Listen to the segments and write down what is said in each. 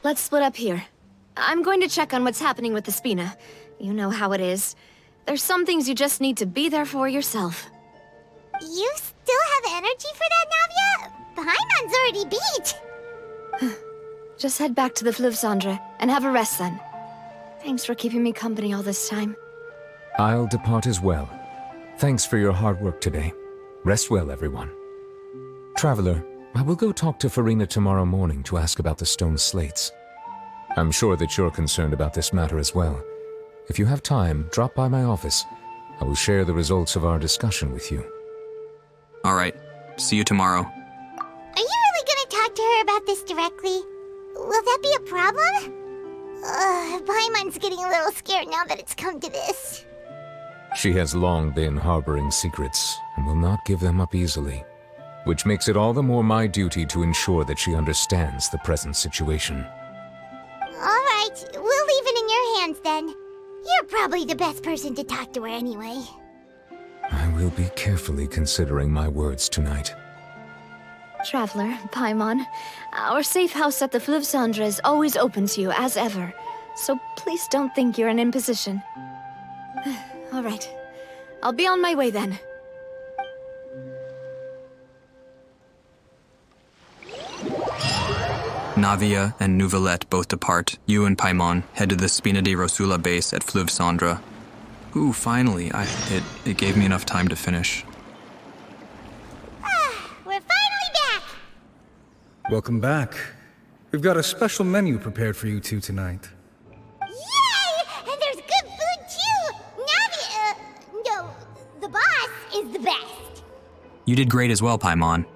Let's split up here. I'm going to check on what's happening with the Spina. You know how it is. There's some things you just need to be there for yourself. You still have energy for that, Navia? Paimon's already beat. Just head back to the Fleuve Cendre and have a rest then. Thanks for keeping me company all this time. I'll depart as well. Thanks for your hard work today. Rest well, everyone. Traveler, I will go talk to Farina tomorrow morning to ask about the stone slates. I'm sure that you're concerned about this matter as well. If you have time, drop by my office. I will share the results of our discussion with you. All right. See you tomorrow. Are you really gonna talk to her about this directly? Will that be a problem? Paimon's getting a little scared now that it's come to this. She has long been harboring secrets and will not give them up easily, which makes it all the more my duty to ensure that she understands the present situation. Alright, we'll leave it in your hands then. You're probably the best person to talk to her anyway. I will be carefully considering my words tonight. Traveler, Paimon, our safe house at the Fleuve Cendre is always open to you as ever, so please don't think you're an imposition. All right, I'll be on my way then. Navia and Nouvellette both depart. You and Paimon head to the Spina di Rosula base at Fleuve Cendre. Ooh, finally, it gave me enough time to finish. We're finally back! Welcome back. We've got a special menu prepared for you two tonight. Yay! And there's good food too! No, the boss is the best. You did great as well, Paimon.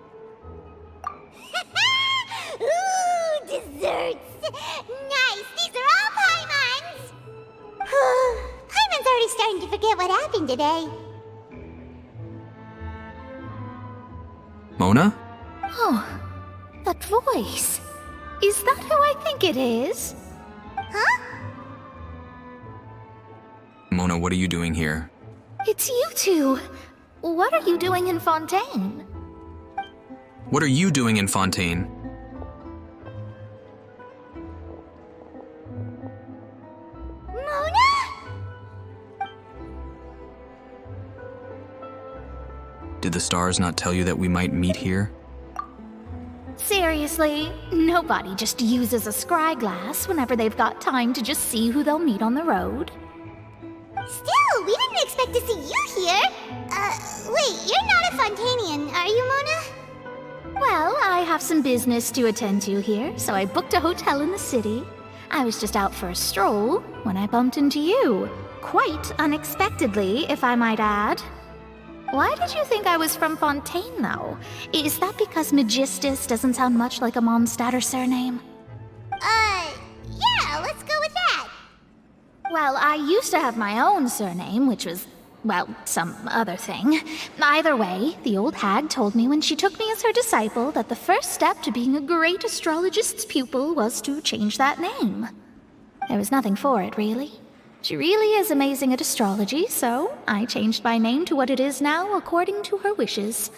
Ooh, desserts! Nice, these are all Paimon's! Paimon's already starting to forget what happened today. Mona? Oh, that voice. Is that who I think it is? Huh? Mona, what are you doing here? It's you two. What are you doing in Fontaine? What are you doing in Fontaine? Mona? Did the stars not tell you that we might meet here? Seriously, nobody just uses a scry glass whenever they've got time to just see who they'll meet on the road. Still, we didn't expect to see you here. Wait, you're not a Fontanian, are you, Mona? Well, I have some business to attend to here, so I booked a hotel in the city. I was just out for a stroll when I bumped into you. Quite unexpectedly, if I might add. Why did you think I was from Fontaine, though? Is that because Magistus doesn't sound much like a Mondstatter surname? Yeah, let's go with that. Well, I used to have my own surname, which was, well, some other thing. Either way, the old hag told me when she took me as her disciple that the first step to being a great astrologist's pupil was to change that name. There was nothing for it, really. She really is amazing at astrology, so I changed my name to what it is now according to her wishes.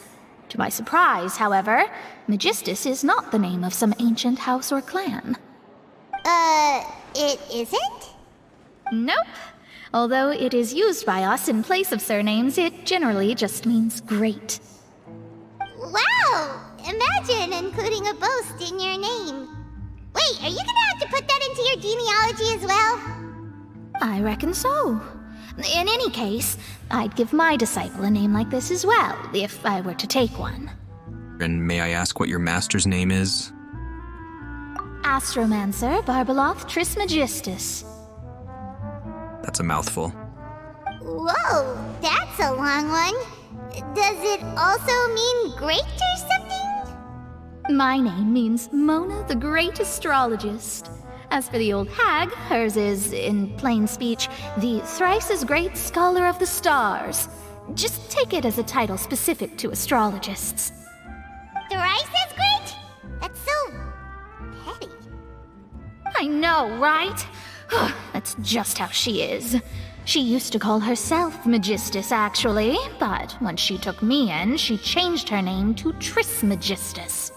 To my surprise, however, Magistus is not the name of some ancient house or clan. It isn't? Nope. Although it is used by us in place of surnames, it generally just means great. Wow! Imagine including a boast in your name. Wait, are you gonna have to put that into your genealogy as well? I reckon so. In any case, I'd give my disciple a name like this as well, if I were to take one. And may I ask what your master's name is? Astromancer Barbeloth Trismegistus. That's a mouthful. Whoa, that's a long one. Does it also mean great or something? My name means Mona the Great Astrologist. As for the old hag, hers is, in plain speech, the thrice-as-great Scholar of the Stars. Just take it as a title specific to astrologists. Thrice as great? That's so petty. I know, right? That's just how she is. She used to call herself Magistus, actually, but when she took me in, she changed her name to Trismegistus.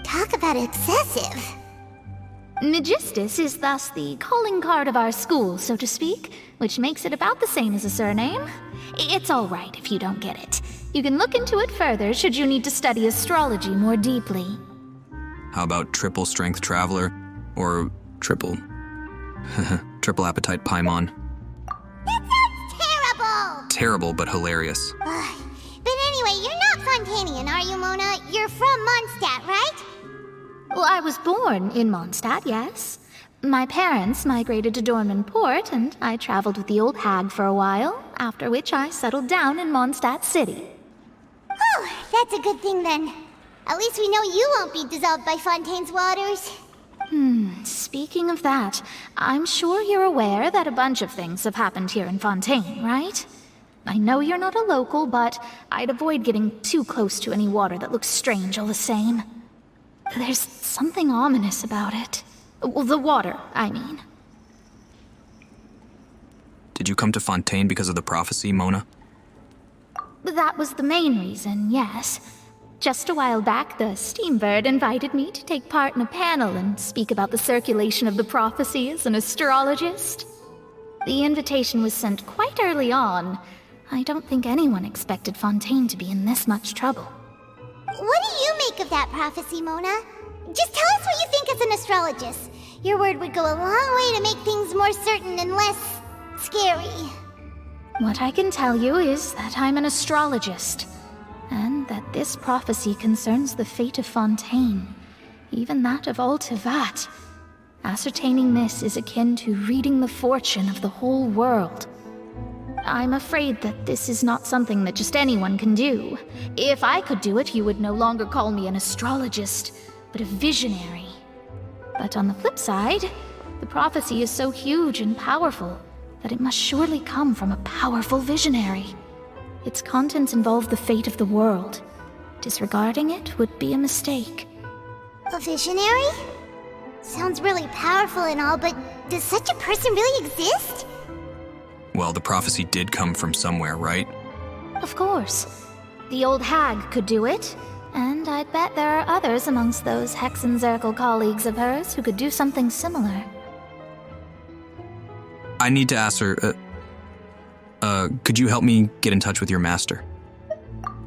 Talk about excessive. Megistus is thus the calling card of our school, so to speak, which makes it about the same as a surname. It's all right if you don't get it. You can look into it further should you need to study astrology more deeply. How about triple strength traveler? Or triple... triple appetite Paimon. That sounds terrible! Terrible, but hilarious. But anyway, you're not Fontanian, are you, Mona? You're from Mondstadt, right? Well, I was born in Mondstadt, yes. My parents migrated to Dorman Port, and I traveled with the old hag for a while, after which I settled down in Mondstadt City. Oh, that's a good thing then. At least we know you won't be dissolved by Fontaine's waters. Speaking of that, I'm sure you're aware that a bunch of things have happened here in Fontaine, right? I know you're not a local, but I'd avoid getting too close to any water that looks strange all the same. There's something ominous about it. Well, the water, I mean. Did you come to Fontaine because of the prophecy, Mona? That was the main reason, yes. Just a while back, the Steambird invited me to take part in a panel and speak about the circulation of the prophecy as an astrologist. The invitation was sent quite early on. I don't think anyone expected Fontaine to be in this much trouble. What do you make of that prophecy, Mona? Just tell us what you think as an astrologist. Your word would go a long way to make things more certain and less scary. What I can tell you is that I'm an astrologist, and that this prophecy concerns the fate of Fontaine, even that of all Tevat. Ascertaining this is akin to reading the fortune of the whole world. I'm afraid that this is not something that just anyone can do. If I could do it, you would no longer call me an astrologist, but a visionary. But on the flip side, the prophecy is so huge and powerful that it must surely come from a powerful visionary. Its contents involve the fate of the world. Disregarding it would be a mistake. A visionary? Sounds really powerful and all, but does such a person really exist? Well, the prophecy did come from somewhere, right? Of course. The old hag could do it, and I'd bet there are others amongst those Hexenzirkel colleagues of hers who could do something similar. I need to ask her, could you help me get in touch with your master?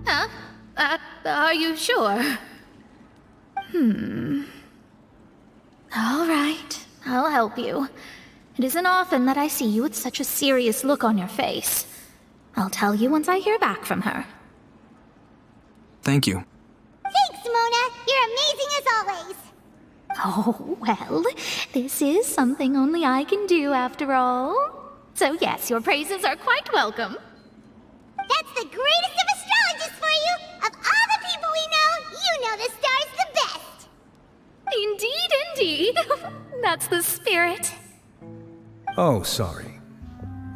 Huh? Are you sure? All right, I'll help you. It isn't often that I see you with such a serious look on your face. I'll tell you once I hear back from her. Thank you. Thanks, Mona. You're amazing as always. Oh, well, this is something only I can do after all. So yes, your praises are quite welcome. That's the greatest of astrologists for you! Of all the people we know, you know the star's the best! Indeed, indeed. That's the spirit. Oh, sorry.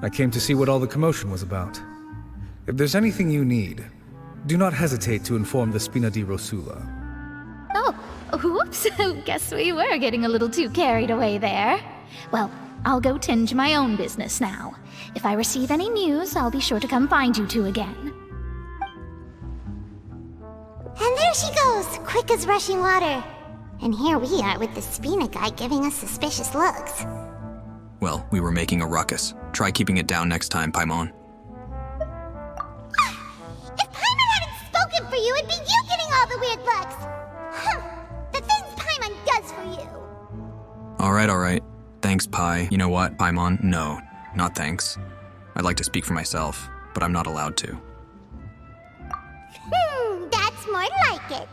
I came to see what all the commotion was about. If there's anything you need, do not hesitate to inform the Spina di Rosula. Oh, whoops. Guess we were getting a little too carried away there. Well, I'll go tend to my own business now. If I receive any news, I'll be sure to come find you two again. And there she goes, quick as rushing water. And here we are with the Spina guy giving us suspicious looks. Well, we were making a ruckus. Try keeping it down next time, Paimon. If Paimon hadn't spoken for you, it'd be you getting all the weird looks! The things Paimon does for you! All right. Thanks, Pai. You know what, Paimon? No, not thanks. I'd like to speak for myself, but I'm not allowed to. That's more like it.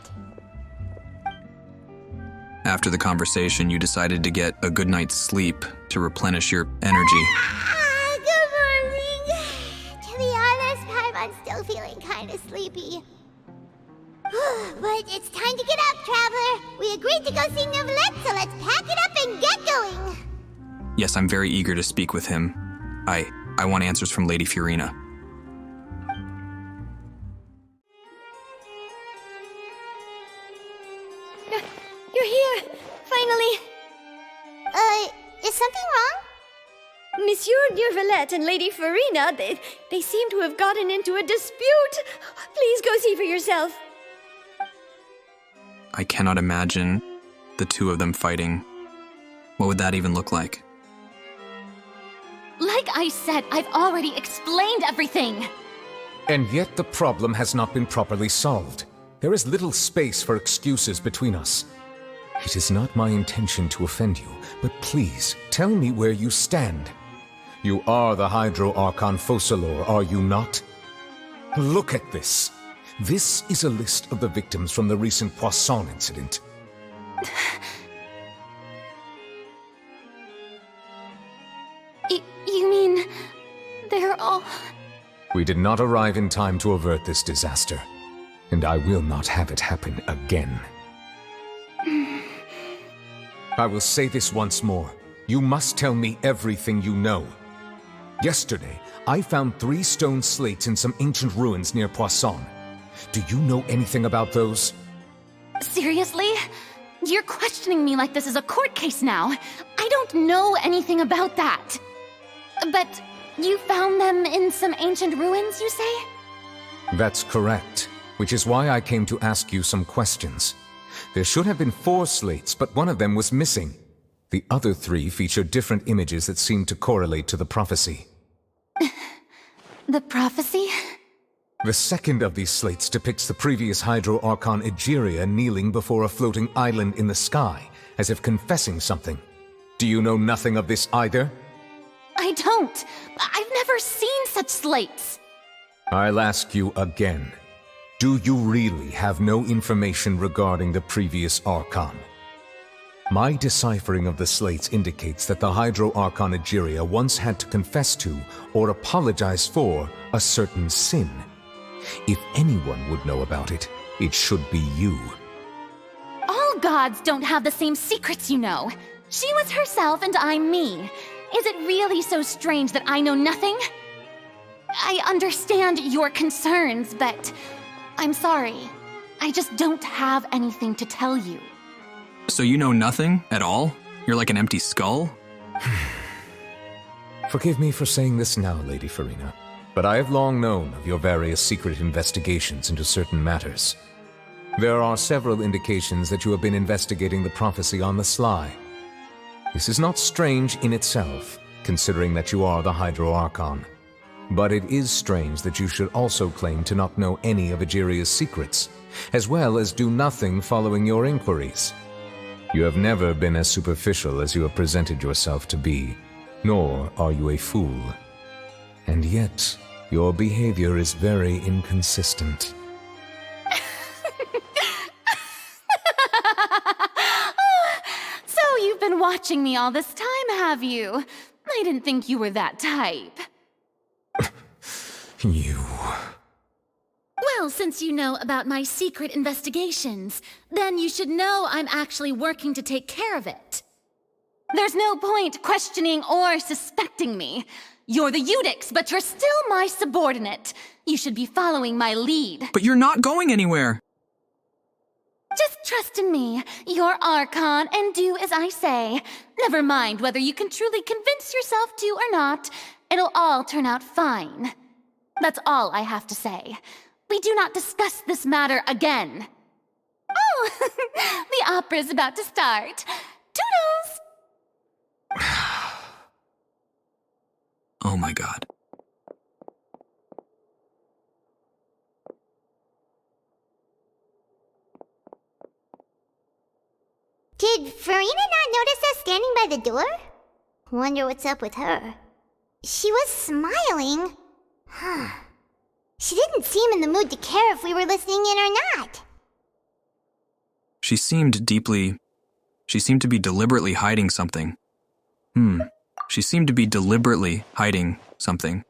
After the conversation, you decided to get a good night's sleep to replenish your energy. Good morning. To be honest, Paimon's still feeling kind of sleepy. But it's time to get up, Traveler. We agreed to go see Novelette, so let's pack it up and get going. Yes, I'm very eager to speak with him. I want answers from Lady Fiorina. You're here! Finally! Is something wrong? Monsieur Neurvalette and Lady Farina, they seem to have gotten into a dispute. Please go see for yourself. I cannot imagine the two of them fighting. What would that even look like? Like I said, I've already explained everything. And yet the problem has not been properly solved. There is little space for excuses between us. It is not my intention to offend you, but please tell me where you stand. You are the Hydro Archon Focalor, are you not? Look at this. This is a list of the victims from the recent Poisson incident. You mean they're all... We did not arrive in time to avert this disaster, and I will not have it happen again. I will say this once more. You must tell me everything you know. Yesterday, I found 3 stone slates in some ancient ruins near Poisson. Do you know anything about those? Seriously? You're questioning me like this is a court case now. I don't know anything about that. But you found them in some ancient ruins, you say? That's correct, which is why I came to ask you some questions. There should have been 4 slates, but one of them was missing. The other 3 feature different images that seem to correlate to the prophecy. The prophecy? The second of these slates depicts the previous Hydro Archon Egeria kneeling before a floating island in the sky, as if confessing something. Do you know nothing of this either? I don't. I've never seen such slates. I'll ask you again. Do you really have no information regarding the previous Archon? My deciphering of the slates indicates that the Hydro Archon Egeria once had to confess to, or apologize for, a certain sin. If anyone would know about it, it should be you. All gods don't have the same secrets, you know. She was herself and I'm me. Is it really so strange that I know nothing? I understand your concerns, but I'm sorry. I just don't have anything to tell you. So you know nothing at all? You're like an empty skull? Forgive me for saying this now, Lady Farina, but I have long known of your various secret investigations into certain matters. There are several indications that you have been investigating the prophecy on the sly. This is not strange in itself, considering that you are the Hydro Archon. But it is strange that you should also claim to not know any of Egeria's secrets, as well as do nothing following your inquiries. You have never been as superficial as you have presented yourself to be, nor are you a fool. And yet, your behavior is very inconsistent. So you've been watching me all this time, have you? I didn't think you were that type. You... Well, since you know about my secret investigations, then you should know I'm actually working to take care of it. There's no point questioning or suspecting me. You're the Eudix, but you're still my subordinate. You should be following my lead. But you're not going anywhere! Just trust in me. You're Archon, and do as I say. Never mind whether you can truly convince yourself to or not. It'll all turn out fine. That's all I have to say. We do not discuss this matter again. Oh, the opera's about to start. Toodles! Oh my god. Did Farina not notice us standing by the door? Wonder what's up with her. She was smiling. Huh. She didn't seem in the mood to care if we were listening in or not. She seemed to be deliberately hiding something. She seemed to be deliberately hiding something.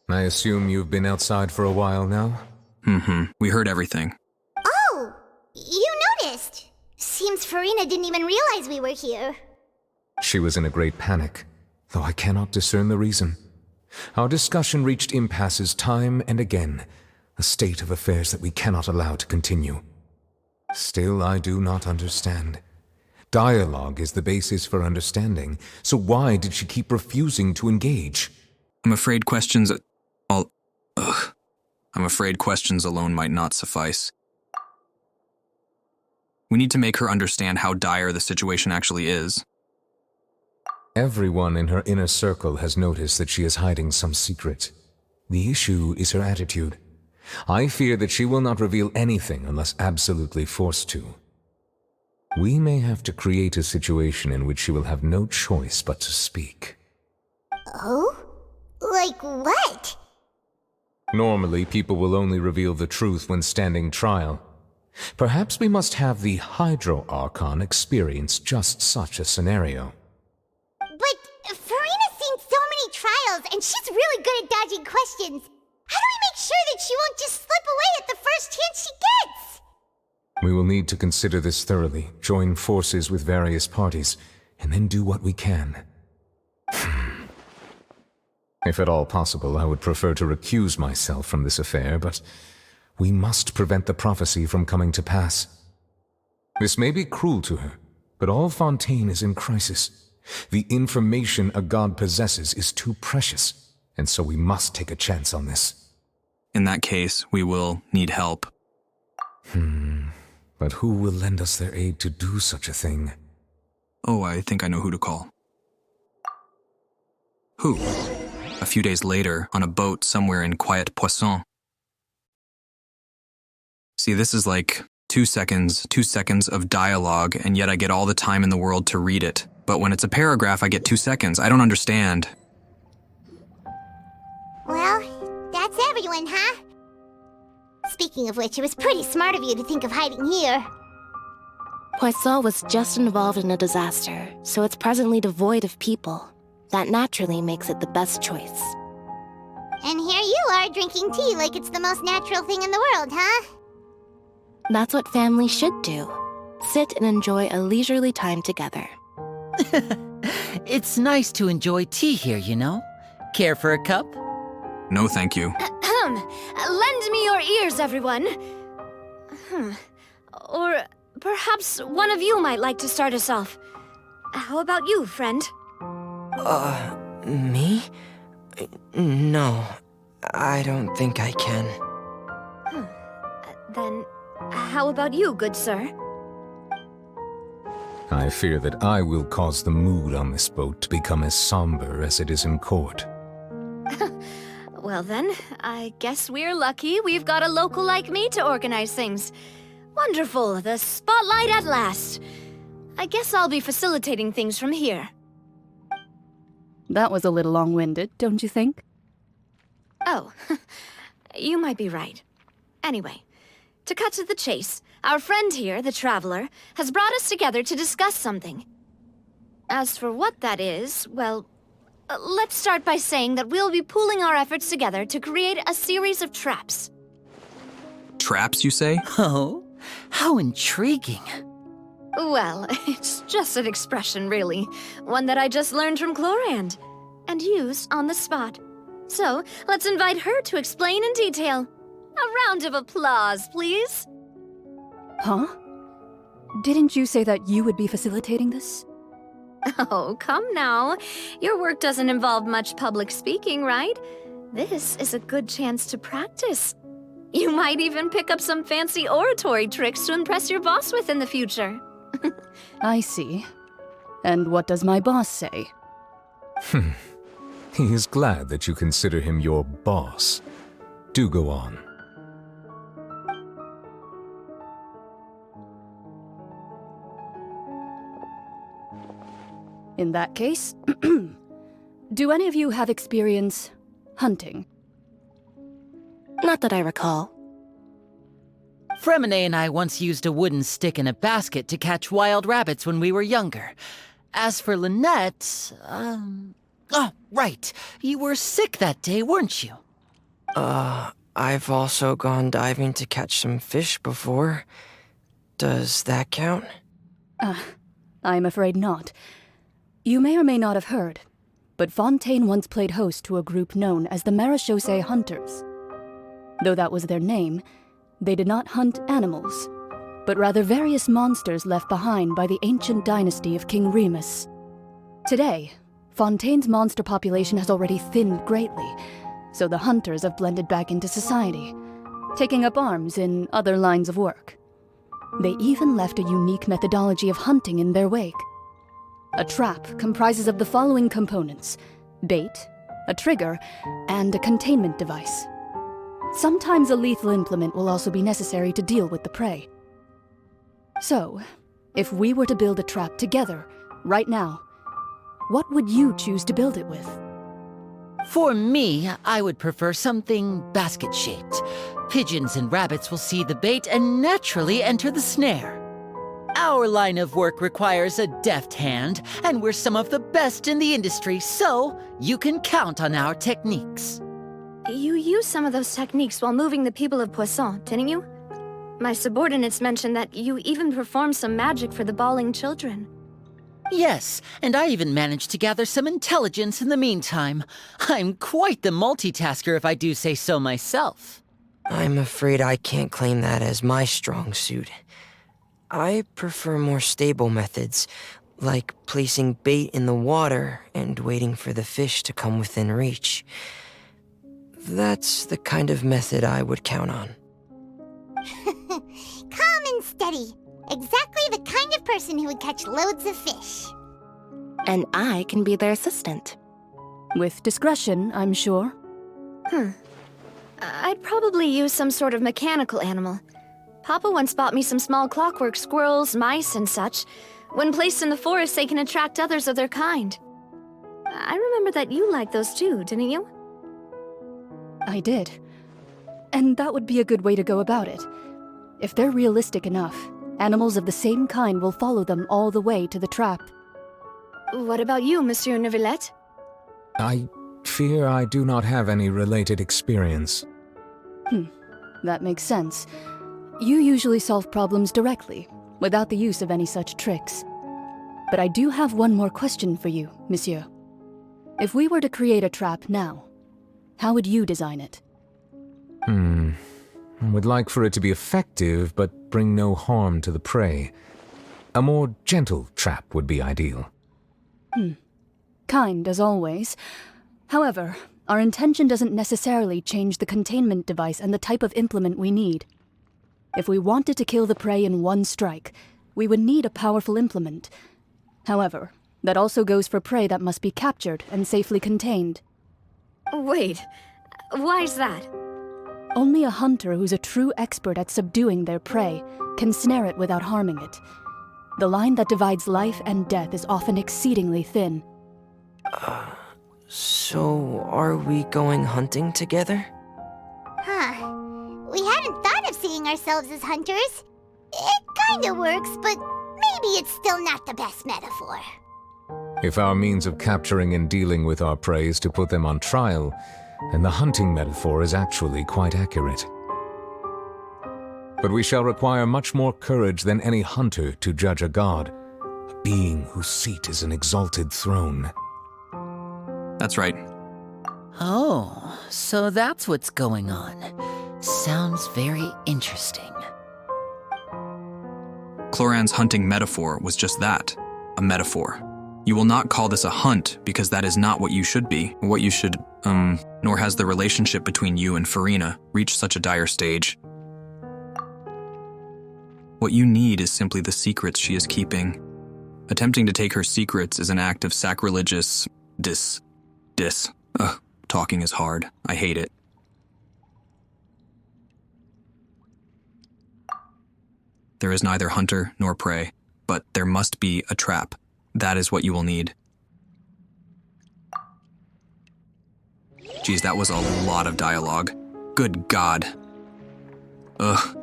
I assume you've been outside for a while now? We heard everything. Oh! You noticed! Seems Farina didn't even realize we were here. She was in a great panic, though I cannot discern the reason. Our discussion reached impasses time and again, a state of affairs that we cannot allow to continue. Still, I do not understand. Dialogue is the basis for understanding, so why did she keep refusing to engage? I'm afraid questions alone might not suffice. We need to make her understand how dire the situation actually is. Everyone in her inner circle has noticed that she is hiding some secret. The issue is her attitude. I fear that she will not reveal anything unless absolutely forced to. We may have to create a situation in which she will have no choice but to speak. Oh? Like what? Normally, people will only reveal the truth when standing trial. Perhaps we must have the Hydro Archon experience just such a scenario. But Farina's seen so many trials, and she's really good at dodging questions. How do we make sure that she won't just slip away at the first chance she gets? We will need to consider this thoroughly, join forces with various parties, and then do what we can. If at all possible, I would prefer to recuse myself from this affair, but we must prevent the prophecy from coming to pass. This may be cruel to her, but all Fontaine is in crisis. The information a god possesses is too precious, and so we must take a chance on this. In that case, we will need help. But who will lend us their aid to do such a thing? Oh, I think I know who to call. Who? A few days later, on a boat somewhere in Quiet Poisson. See, this is like 2 seconds of dialogue, and yet I get all the time in the world to read it. But when it's a paragraph, I get 2 seconds. I don't understand. Well, that's everyone, huh? Speaking of which, it was pretty smart of you to think of hiding here. Poisson was just involved in a disaster, so it's presently devoid of people. That naturally makes it the best choice. And here you are drinking tea like it's the most natural thing in the world, huh? That's what family should do. Sit and enjoy a leisurely time together. It's nice to enjoy tea here, you know? Care for a cup? No, thank you. Lend me your ears, everyone. Or perhaps one of you might like to start us off. How about you, friend? Me? No, I don't think I can. Then, how about you, good sir? I fear that I will cause the mood on this boat to become as somber as it is in court. Well then, I guess we're lucky we've got a local like me to organize things. Wonderful, the spotlight at last. I guess I'll be facilitating things from here. That was a little long-winded, don't you think? Oh, you might be right. Anyway, to cut to the chase, our friend here, the Traveler, has brought us together to discuss something. As for what that is, well, let's start by saying that we'll be pooling our efforts together to create a series of traps. Traps, you say? Oh, how intriguing. Well, it's just an expression, really. One that I just learned from Chlorand, and used on the spot. So, let's invite her to explain in detail. A round of applause, please. Huh? Didn't you say that you would be facilitating this? Oh, come now. Your work doesn't involve much public speaking, right? This is a good chance to practice. You might even pick up some fancy oratory tricks to impress your boss with in the future. I see. And what does my boss say? He is glad that you consider him your boss. Do go on. In that case, do any of you have experience hunting? Not that I recall. Fremine and I once used a wooden stick in a basket to catch wild rabbits when we were younger. As for Lynette, oh, right. You were sick that day, weren't you? I've also gone diving to catch some fish before. Does that count? I'm afraid not. You may or may not have heard, but Fontaine once played host to a group known as the Marechaussee Hunters. Though that was their name, they did not hunt animals, but rather various monsters left behind by the ancient dynasty of King Remus. Today, Fontaine's monster population has already thinned greatly, so the hunters have blended back into society, taking up arms in other lines of work. They even left a unique methodology of hunting in their wake. A trap comprises of the following components: bait, a trigger, and a containment device. Sometimes a lethal implement will also be necessary to deal with the prey. So, if we were to build a trap together, right now, what would you choose to build it with? For me, I would prefer something basket-shaped. Pigeons and rabbits will see the bait and naturally enter the snare. Our line of work requires a deft hand, and we're some of the best in the industry, so you can count on our techniques. You used some of those techniques while moving the people of Poisson, didn't you? My subordinates mentioned that you even performed some magic for the bawling children. Yes, and I even managed to gather some intelligence in the meantime. I'm quite the multitasker if I do say so myself. I'm afraid I can't claim that as my strong suit. I prefer more stable methods, like placing bait in the water and waiting for the fish to come within reach. That's the kind of method I would count on. Calm and steady. Exactly the kind of person who would catch loads of fish. And I can be their assistant. With discretion, I'm sure. I'd probably use some sort of mechanical animal. Papa once bought me some small clockwork squirrels, mice, and such. When placed in the forest, they can attract others of their kind. I remember that you liked those too, didn't you? I did. And that would be a good way to go about it. If they're realistic enough, animals of the same kind will follow them all the way to the trap. What about you, Monsieur Neuvillette? I fear I do not have any related experience. That makes sense. You usually solve problems directly, without the use of any such tricks. But I do have one more question for you, Monsieur. If we were to create a trap now, how would you design it? I would like for it to be effective, but bring no harm to the prey. A more gentle trap would be ideal. Kind, as always. However, our intention doesn't necessarily change the containment device and the type of implement we need. If we wanted to kill the prey in one strike, we would need a powerful implement. However, that also goes for prey that must be captured and safely contained. Wait, why's that? Only a hunter who's a true expert at subduing their prey can snare it without harming it. The line that divides life and death is often exceedingly thin. So are we going hunting together? Huh. We hadn't thought of seeing ourselves as hunters. It kinda works, but maybe it's still not the best metaphor. If our means of capturing and dealing with our prey is to put them on trial, then the hunting metaphor is actually quite accurate. But we shall require much more courage than any hunter to judge a god, a being whose seat is an exalted throne. That's right. Oh, so that's what's going on. Sounds very interesting. Cloran's hunting metaphor was just that, a metaphor. You will not call this a hunt because that is not what you should be, what you should, nor has the relationship between you and Farina reached such a dire stage. What you need is simply the secrets she is keeping. Attempting to take her secrets is an act of sacrilegious talking is hard. I hate it. There is neither hunter nor prey, but there must be a trap. That is what you will need. Geez, that was a lot of dialogue. Good God. Ugh.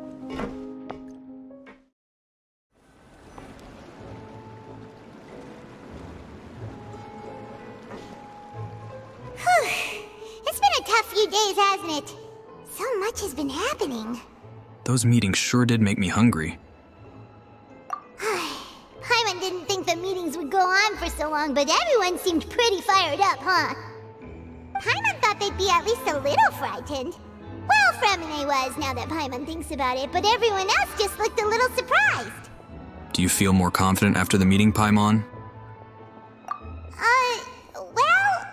It's been a tough few days, hasn't it? So much has been happening. Those meetings sure did make me hungry. Paimon didn't think the meetings would go on for so long, but everyone seemed pretty fired up, huh? Paimon thought they'd be at least a little frightened. Well, Fremine was, now that Paimon thinks about it, but everyone else just looked a little surprised. Do you feel more confident after the meeting, Paimon? Well...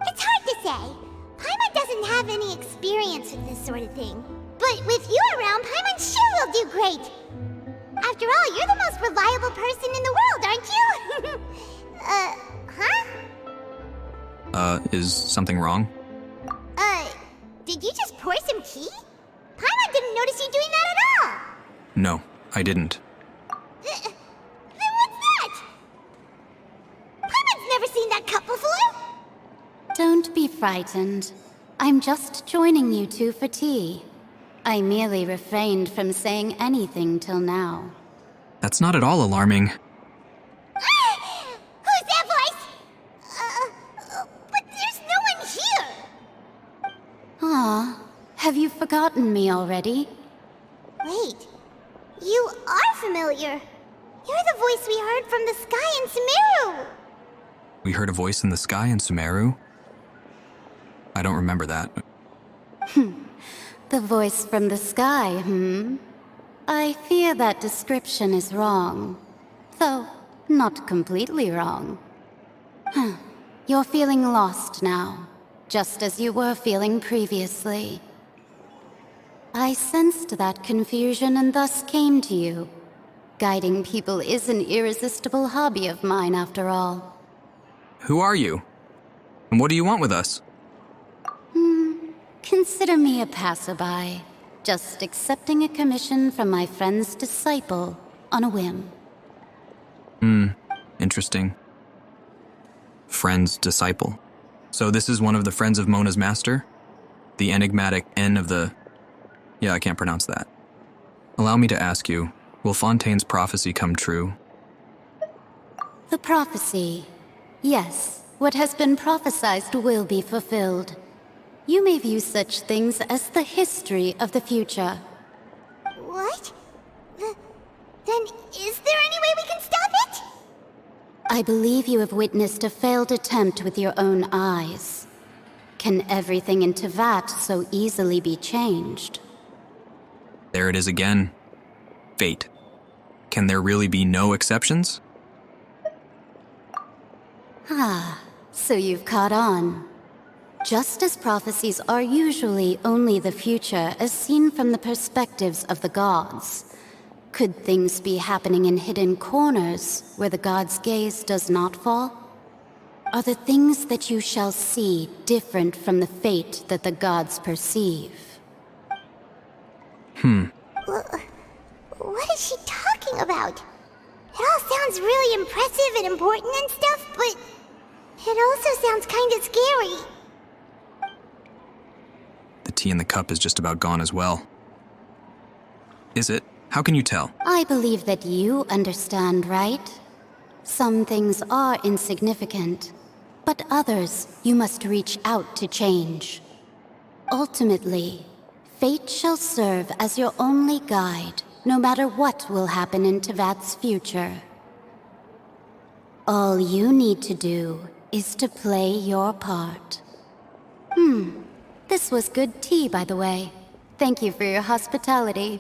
It's hard to say. Paimon doesn't have any experience with this sort of thing. But with you around, Paimon sure will do great. After all, you're the most reliable person in the world, aren't you? Huh? Is something wrong? Did you just pour some tea? Paimon didn't notice you doing that at all! No, I didn't. Then what's that? Paimon's never seen that cup before! Don't be frightened. I'm just joining you two for tea. I merely refrained from saying anything till now. That's not at all alarming. Who's that voice? But there's no one here! Ah, have you forgotten me already? Wait, you are familiar. You're the voice we heard from the sky in Sumeru. We heard a voice in the sky in Sumeru? I don't remember that. The voice from the sky, I fear that description is wrong. Though, not completely wrong. You're feeling lost now, just as you were feeling previously. I sensed that confusion and thus came to you. Guiding people is an irresistible hobby of mine, after all. Who are you? And what do you want with us? Consider me a passerby, just accepting a commission from my friend's disciple on a whim. Interesting. Friend's disciple. So this is one of the friends of Mona's master? The enigmatic N of the... Yeah, I can't pronounce that. Allow me to ask you, will Fontaine's prophecy come true? The prophecy. Yes, what has been prophesied will be fulfilled. You may view such things as the history of the future. What? Then is there any way we can stop it? I believe you have witnessed a failed attempt with your own eyes. Can everything in Tevat so easily be changed? There it is again. Fate. Can there really be no exceptions? So you've caught on. Just as prophecies are usually only the future as seen from the perspectives of the gods, could things be happening in hidden corners where the gods' gaze does not fall? Are the things that you shall see different from the fate that the gods perceive? What is she talking about? It all sounds really impressive and important and stuff, but it also sounds kind of scary. The tea in the cup is just about gone as well. Is it? How can you tell? I believe that you understand, right? Some things are insignificant, but others you must reach out to change. Ultimately, fate shall serve as your only guide, no matter what will happen in Tevat's future. All you need to do is to play your part. This was good tea, by the way. Thank you for your hospitality.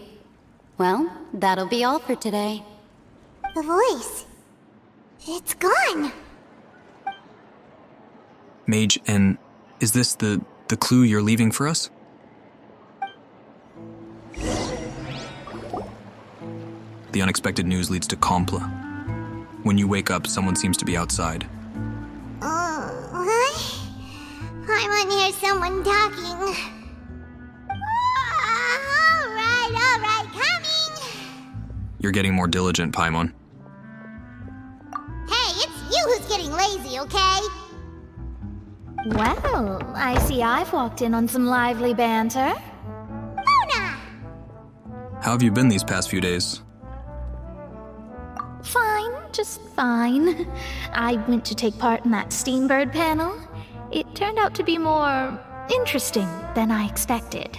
Well, that'll be all for today. The voice. It's gone. Mage, and is this the clue you're leaving for us? The unexpected news leads to Compla. When you wake up, someone seems to be outside. What? I want to hear someone talking. All right, coming! You're getting more diligent, Paimon. Hey, it's you who's getting lazy, okay? Well, I see I've walked in on some lively banter. Mona! How have you been these past few days? Fine, just fine. I went to take part in that Steambird panel. It turned out to be more interesting than I expected.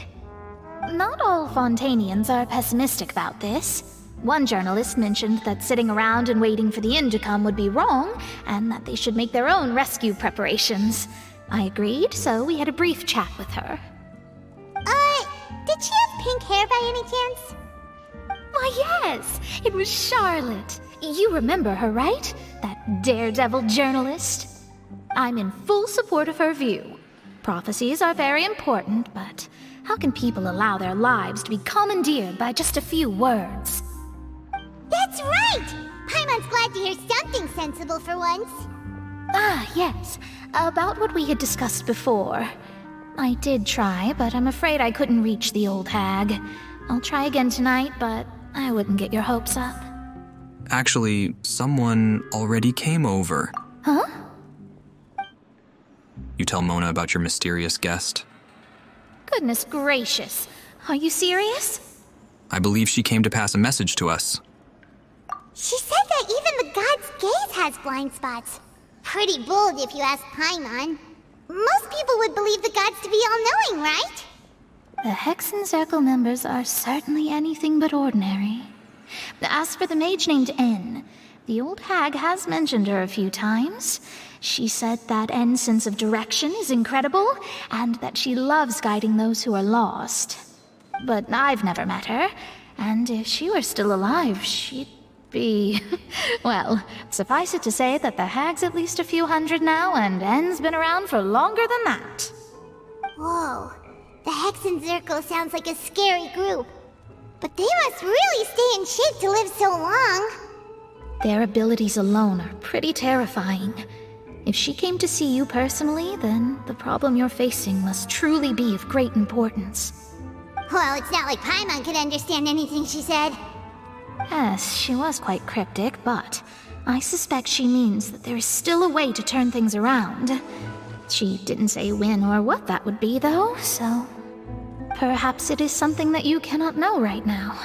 Not all Fontainians are pessimistic about this. One journalist mentioned that sitting around and waiting for the end to come would be wrong, and that they should make their own rescue preparations. I agreed, so we had a brief chat with her. Did she have pink hair by any chance? Why, yes! It was Charlotte. You remember her, right? That daredevil journalist? I'm in full support of her view. Prophecies are very important, but how can people allow their lives to be commandeered by just a few words? That's right! right! Paimon's glad to hear something sensible for once. Ah, yes. About what we had discussed before. I did try, but I'm afraid I couldn't reach the old hag. I'll try again tonight, but I wouldn't get your hopes up. Actually, someone already came over. Huh? You tell Mona about your mysterious guest. Goodness gracious. Are you serious? I believe she came to pass a message to us. She said that even the god's gaze has blind spots. Pretty bold if you ask Paimon. Most people would believe the gods to be all-knowing, right? The Hexen Circle members are certainly anything but ordinary. As for the mage named N, the old hag has mentioned her a few times. She said that N's sense of direction is incredible, and that she loves guiding those who are lost. But I've never met her, and if she were still alive, she'd be... Well, suffice it to say that the hag's at least a few hundred now, and N's been around for longer than that. Whoa, the Hexen Circle sounds like a scary group. But they must really stay in shape to live so long. Their abilities alone are pretty terrifying. If she came to see you personally, then the problem you're facing must truly be of great importance. Well, it's not like Paimon could understand anything she said. Yes, she was quite cryptic, but I suspect she means that there is still a way to turn things around. She didn't say when or what that would be, though, so... Perhaps it is something that you cannot know right now.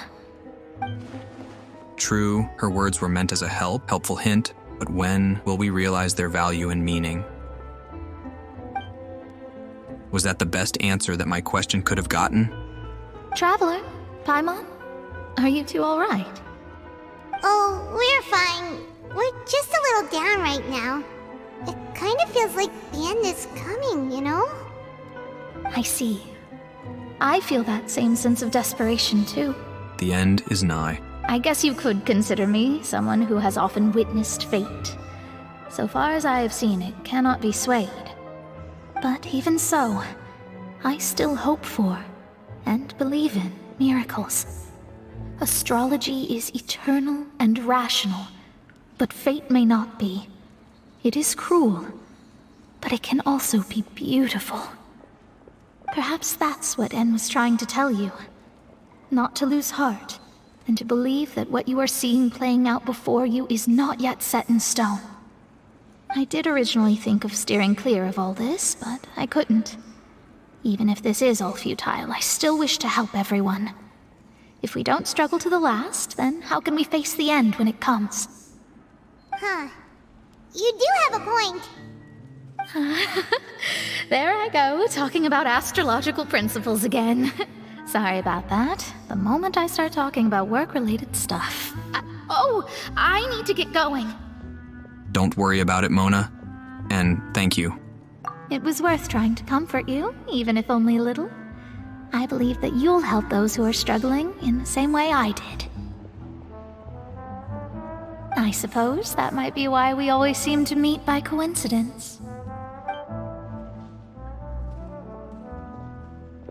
True, her words were meant as a helpful hint, but when will we realize their value and meaning? Was that the best answer that my question could have gotten? Traveler, Paimon, are you two all right? Oh, we're fine. We're just a little down right now. It kind of feels like the end is coming, you know? I see. I feel that same sense of desperation, too. The end is nigh. I guess you could consider me someone who has often witnessed fate. So far as I have seen, it cannot be swayed. But even so, I still hope for, and believe in, miracles. Astrology is eternal and rational, but fate may not be. It is cruel, but it can also be beautiful. Perhaps that's what N was trying to tell you. Not to lose heart, and to believe that what you are seeing playing out before you is not yet set in stone. I did originally think of steering clear of all this, but I couldn't. Even if this is all futile, I still wish to help everyone. If we don't struggle to the last, then how can we face the end when it comes? Huh. You do have a point. There I go, talking about astrological principles again. Sorry about that. The moment I start talking about work-related stuff... I need to get going. Don't worry about it, Mona. And thank you. It was worth trying to comfort you, even if only a little. I believe that you'll help those who are struggling in the same way I did. I suppose that might be why we always seem to meet by coincidence.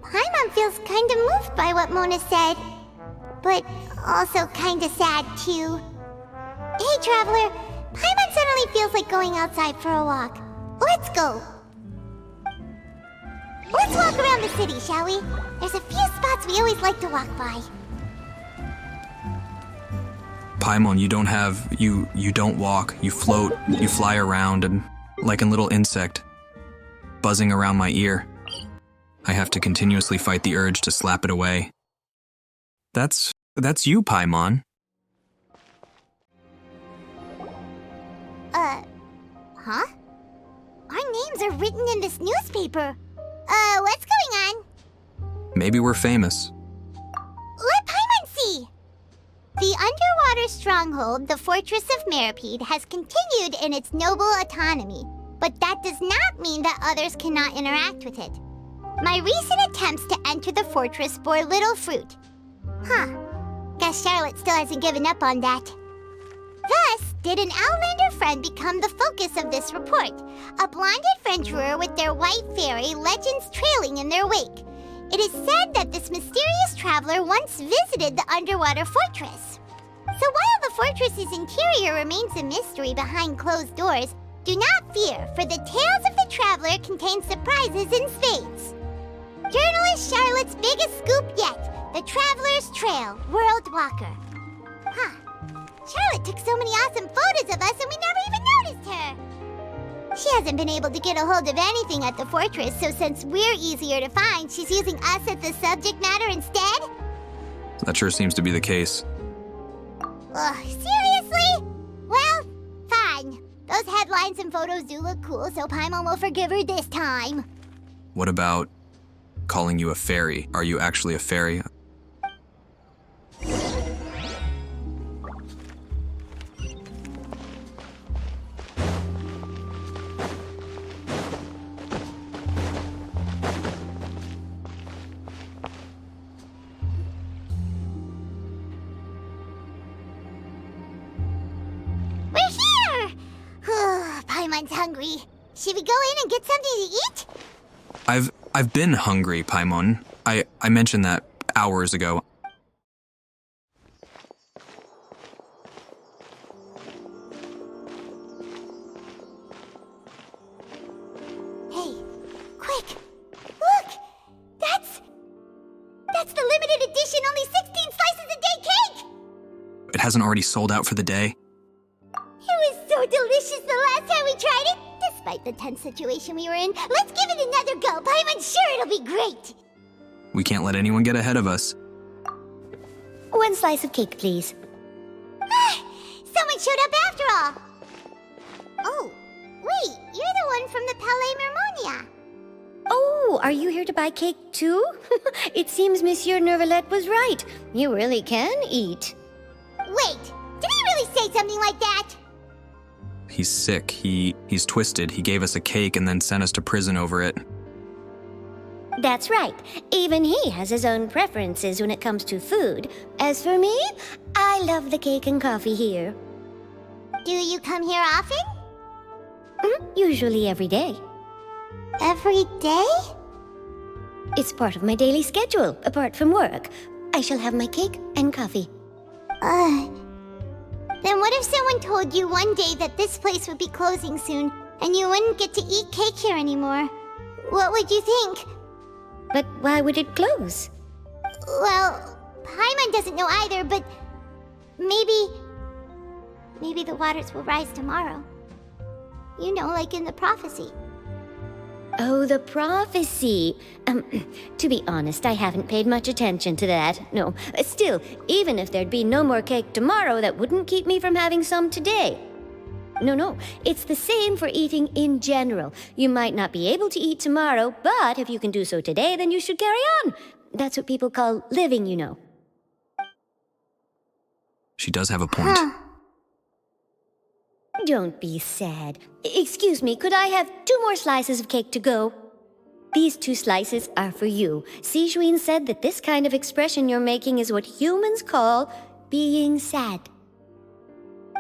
Paimon feels kind of moved by what Mona said, but also kind of sad too. Hey, Traveler, Paimon suddenly feels like going outside for a walk. Let's go. Let's walk around the city, shall we? There's a few spots we always like to walk by. Paimon, you don't have... You don't walk. You float. You fly around and like a little insect, buzzing around my ear. I have to continuously fight the urge to slap it away. That's you, Paimon. Huh? Our names are written in this newspaper. What's going on? Maybe we're famous. Let Paimon see! The underwater stronghold, the Fortress of Meripede, has continued in its noble autonomy, but that does not mean that others cannot interact with it. My recent attempts to enter the fortress bore little fruit. Huh. Guess Charlotte still hasn't given up on that. Thus, did an Outlander friend become the focus of this report, a blonde adventurer with their white fairy legends trailing in their wake. It is said that this mysterious traveler once visited the underwater fortress. So while the fortress's interior remains a mystery behind closed doors, do not fear, for the Tales of the Traveler contain surprises in spades. Journalist Charlotte's biggest scoop yet, the Traveler's Trail, World Walker. Huh. Charlotte took so many awesome photos of us and we never even noticed her. She hasn't been able to get a hold of anything at the fortress, so since we're easier to find, she's using us as the subject matter instead? That sure seems to be the case. Ugh, seriously? Well, fine. Those headlines and photos do look cool, so Paimon will forgive her this time. What about calling you a fairy? Are you actually a fairy? We're here! Paimon's hungry. Should we go in and get something to eat? I've been hungry, Paimon. I mentioned that hours ago. Hey, quick! Look! That's the limited edition only 16 slices a day cake! It hasn't already sold out for the day. It was so delicious the last time we tried it! Despite the tense situation we were in, let's give it another go. Paimon's sure it'll be great! We can't let anyone get ahead of us. One slice of cake, please. Someone showed up after all! Oh, wait, you're the one from the Palais Mermonia. Oh, are you here to buy cake too? It seems Monsieur Nervalette was right. You really can eat. Wait, did he really say something like that? He's sick. He's twisted. He gave us a cake and then sent us to prison over it. That's right. Even he has his own preferences when it comes to food. As for me, I love the cake and coffee here. Do you come here often? Usually every day. Every day? It's part of my daily schedule, apart from work. I shall have my cake and coffee. Then what if someone told you one day that this place would be closing soon, and you wouldn't get to eat cake here anymore? What would you think? But why would it close? Well, Paimon doesn't know either, but maybe the waters will rise tomorrow. You know, like in the prophecy. Oh, the prophecy. To be honest, I haven't paid much attention to that. No, still, even if there'd be no more cake tomorrow, that wouldn't keep me from having some today. No, it's the same for eating in general. You might not be able to eat tomorrow, but if you can do so today, then you should carry on. That's what people call living, you know. She does have a point. Don't be sad. Excuse me, could I have 2 more slices of cake to go? These 2 slices are for you. Sijuin said that this kind of expression you're making is what humans call being sad.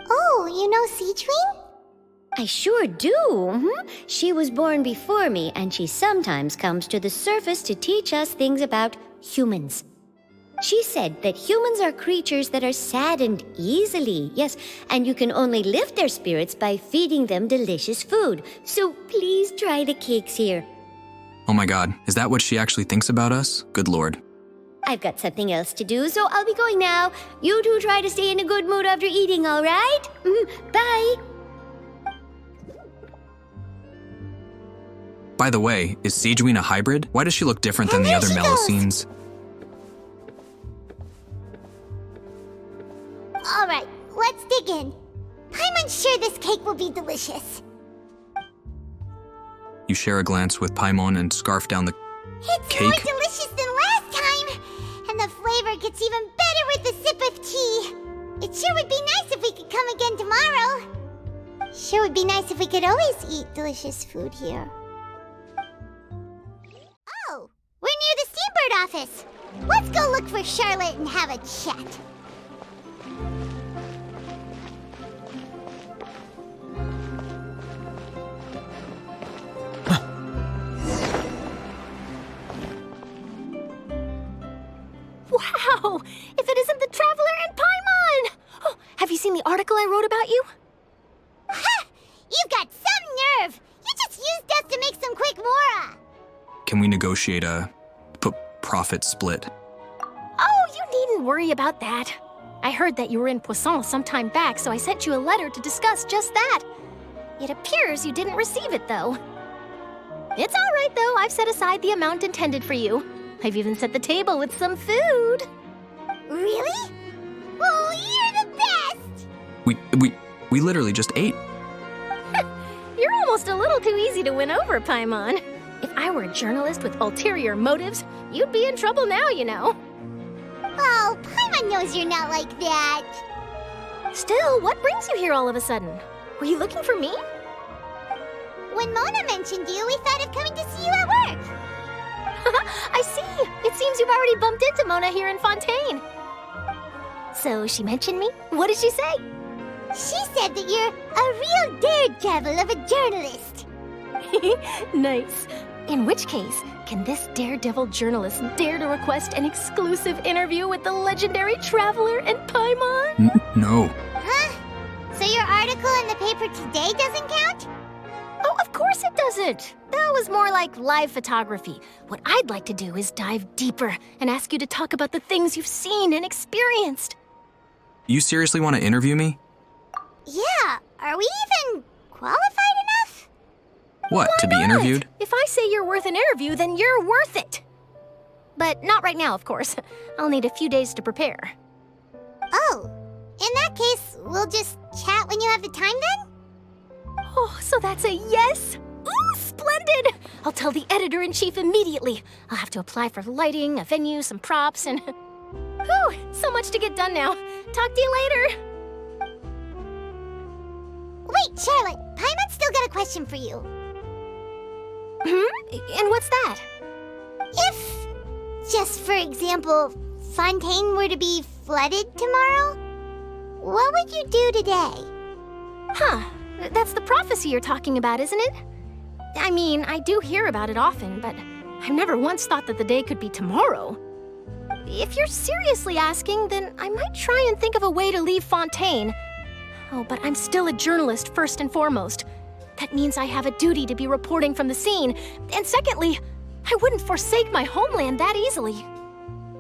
Oh, you know Sijuin? I sure do. She was born before me, and she sometimes comes to the surface to teach us things about humans. She said that humans are creatures that are saddened easily, yes, and you can only lift their spirits by feeding them delicious food. So please try the cakes here. Oh my god, is that what she actually thinks about us? Good lord. I've got something else to do, so I'll be going now. You two try to stay in a good mood after eating, all right? Bye. By the way, is Sijuin a hybrid? Why does she look different than the other Melusines? All right, let's dig in. Paimon's sure this cake will be delicious. You share a glance with Paimon and scarf down the It's cake. more delicious than last time, and the flavor gets even better with a sip of tea. It sure would be nice if we could come again tomorrow. Sure would be nice if we could always eat delicious food here. Oh, we're near the Steambird office. Let's go look for Charlotte and have a chat. Wow! If it isn't the Traveler and Paimon! Oh, article I wrote about you? Ha! You've got some nerve! You just used us to make some quick mora! Can we negotiate a profit split? Oh, you needn't worry about that. I heard that you were in Poisson some time back, so I sent you a letter to discuss just that. It appears you didn't receive it, though. It's all right, though. I've set aside the amount intended for you. I've even set the table with some food. Really? Oh, you're the best! We literally just ate. You're almost a little too easy to win over, Paimon. If I were a journalist with ulterior motives, you'd be in trouble now, you know. Oh, Paimon knows you're not like that. Still, what brings you here all of a sudden? Were you looking for me? When Mona mentioned you, we thought of coming to see you at work. I see. It seems you've already bumped into Mona here in Fontaine. So she mentioned me? What did she say? She said that you're a real daredevil of a journalist. Nice. In which case, can this daredevil journalist dare to request an exclusive interview with the legendary Traveler and Paimon? No. Huh? So your article in the paper today doesn't count? Oh, of course it doesn't. That was more like live photography. What I'd like to do is dive deeper and ask you to talk about the things you've seen and experienced. You seriously want to interview me? Yeah, are we even qualified enough? What, to be interviewed? If I say you're worth an interview, then you're worth it. But not right now, of course. I'll need a few days to prepare. Oh, in that case, we'll just chat when you have the time then? Oh, so that's a yes? Ooh, splendid! I'll tell the editor-in-chief immediately. I'll have to apply for lighting, a venue, some props, and... Whew, so much to get done now. Talk to you later. Wait, Charlotte, Paimon's still got a question for you. And what's that? If, just for example, Fontaine were to be flooded tomorrow, what would you do today? Huh, that's the prophecy you're talking about, isn't it? I mean, I do hear about it often, but I've never once thought that the day could be tomorrow. If you're seriously asking, then I might try and think of a way to leave Fontaine. Oh, but I'm still a journalist first and foremost. That means I have a duty to be reporting from the scene. And secondly, I wouldn't forsake my homeland that easily.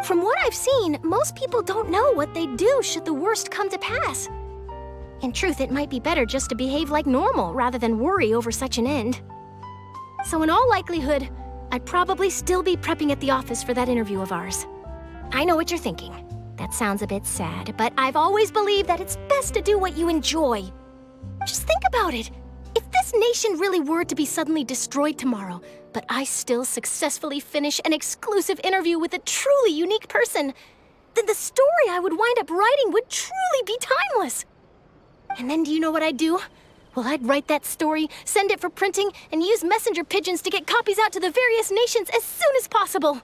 From what I've seen, most people don't know what they'd do should the worst come to pass. In truth, it might be better just to behave like normal rather than worry over such an end. So in all likelihood, I'd probably still be prepping at the office for that interview of ours. I know what you're thinking. That sounds a bit sad, but I've always believed that it's best to do what you enjoy. Just think about it. If this nation really were to be suddenly destroyed tomorrow, but I still successfully finish an exclusive interview with a truly unique person, then the story I would wind up writing would truly be timeless. And then do you know what I'd do? Well, I'd write that story, send it for printing, and use messenger pigeons to get copies out to the various nations as soon as possible.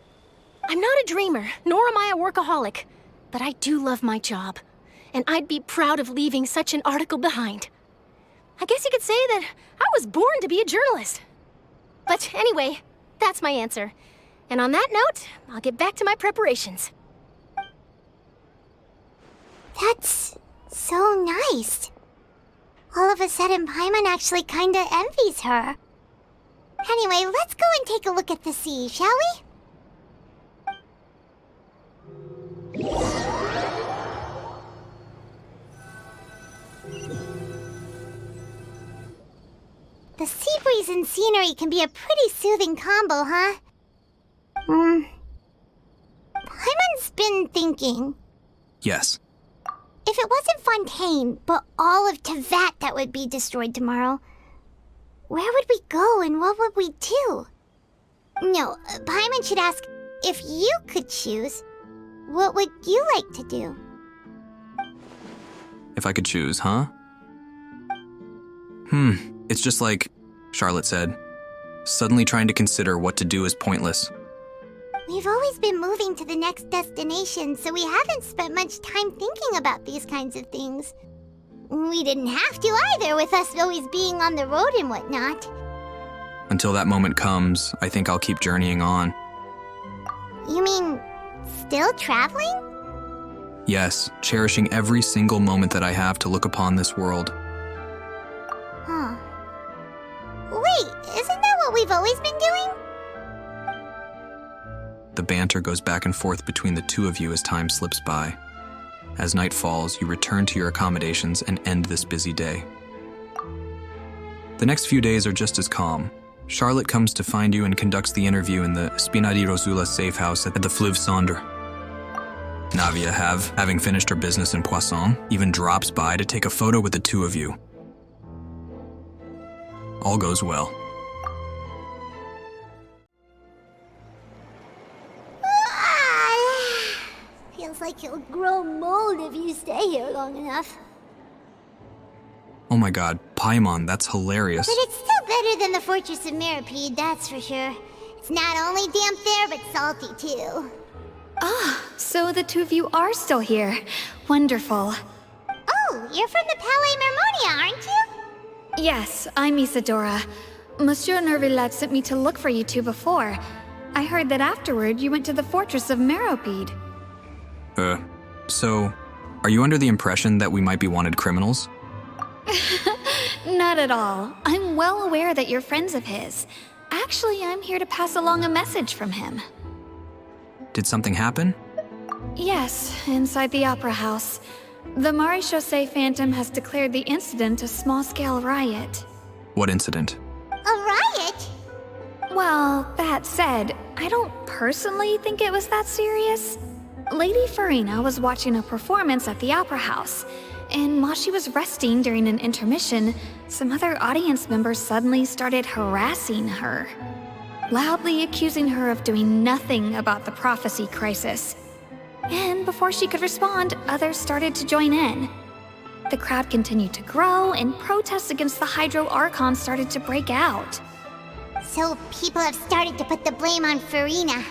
I'm not a dreamer, nor am I a workaholic, but I do love my job, and I'd be proud of leaving such an article behind. I guess you could say that I was born to be a journalist. But anyway, that's my answer. And on that note, I'll get back to my preparations. That's so nice. All of a sudden, Paimon actually kinda envies her. Anyway, let's go and take a look at the sea, shall we? The sea breeze and scenery can be a pretty soothing combo, huh? Paimon's been thinking. Yes. If it wasn't Fontaine, but all of Tevat that would be destroyed tomorrow, where would we go and what would we do? No, Paimon should ask, if you could choose, what would you like to do? If I could choose, huh? It's just like Charlotte said. Suddenly trying to consider what to do is pointless. We've always been moving to the next destination, so we haven't spent much time thinking about these kinds of things. We didn't have to either, with us always being on the road and whatnot. Until that moment comes, I think I'll keep journeying on. You mean, still traveling? Yes, cherishing every single moment that I have to look upon this world. Huh. Wait, isn't that what we've always been doing? The banter goes back and forth between the two of you as time slips by. As night falls, you return to your accommodations and end this busy day. The next few days are just as calm. Charlotte comes to find you and conducts the interview in the Spina di Rosula safe house at the Fleuve Cendre. Navia, having finished her business in Poisson, even drops by to take a photo with the two of you. All goes well. Feels like you'll grow mold if you stay here long enough. Oh my god, Paimon, that's hilarious. But it's still better than the Fortress of Meripede, that's for sure. It's not only damp there, but salty too. Ah, so the two of you are still here. Wonderful. Oh, you're from the Palais Mermonia, aren't you? Yes, I'm Isadora. Monsieur Nervillet sent me to look for you two before. I heard that afterward you went to the Fortress of Meropide. So, are you under the impression that we might be wanted criminals? Not at all. I'm well aware that you're friends of his. Actually, I'm here to pass along a message from him. Did something happen? Yes, inside the Opera House. The Maréchaussée Phantom has declared the incident a small-scale riot. What incident? A riot? Well, that said, I don't personally think it was that serious. Lady Farina was watching a performance at the Opera House, and while she was resting during an intermission, some other audience members suddenly started harassing her, loudly accusing her of doing nothing about the prophecy crisis. And before she could respond, others started to join in. The crowd continued to grow, and protests against the Hydro Archon started to break out. So people have started to put the blame on Farina.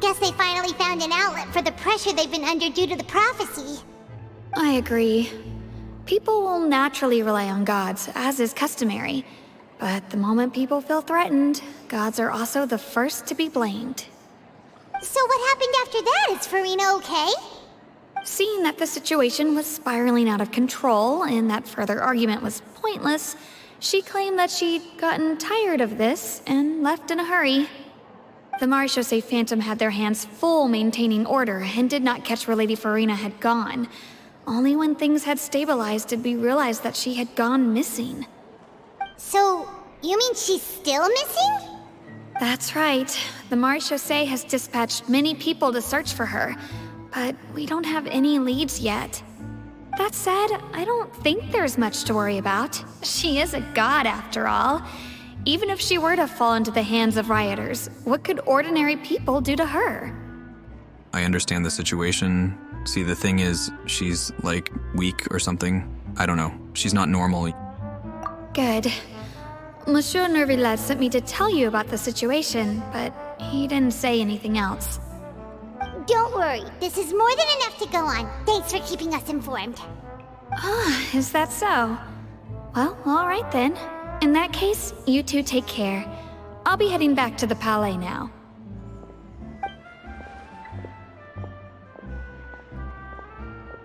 Guess they finally found an outlet for the pressure they've been under due to the prophecy. I agree. People will naturally rely on gods, as is customary. But the moment people feel threatened, gods are also the first to be blamed. So what happened after that? Is Farina okay? Seeing that the situation was spiraling out of control and that further argument was pointless, she claimed that she'd gotten tired of this and left in a hurry. The Maréchaussée Phantom had their hands full maintaining order and did not catch where Lady Farina had gone. Only when things had stabilized did we realize that she had gone missing. So, you mean she's still missing? That's right. The Maréchaussée has dispatched many people to search for her, but we don't have any leads yet. That said, I don't think there's much to worry about. She is a god after all. Even if she were to fall into the hands of rioters, what could ordinary people do to her? I understand the situation. See, the thing is, she's, like, weak or something. I don't know. She's not normal. Good. Monsieur Nervillet sent me to tell you about the situation, but he didn't say anything else. Don't worry, this is more than enough to go on. Thanks for keeping us informed. Ah, is that so? Well, all right then. In that case, you two take care. I'll be heading back to the Palais now.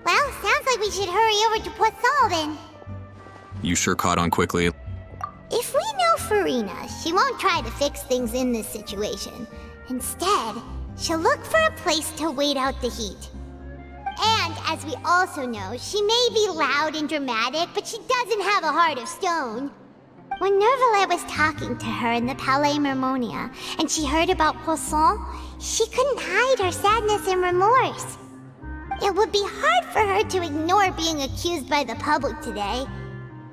Well, sounds like we should hurry over to Poisson then. You sure caught on quickly. If we know Farina, she won't try to fix things in this situation. Instead, she'll look for a place to wait out the heat. And, as we also know, she may be loud and dramatic, but she doesn't have a heart of stone. When Nervillet was talking to her in the Palais Mermonia, and she heard about Poisson, she couldn't hide her sadness and remorse. It would be hard for her to ignore being accused by the public today.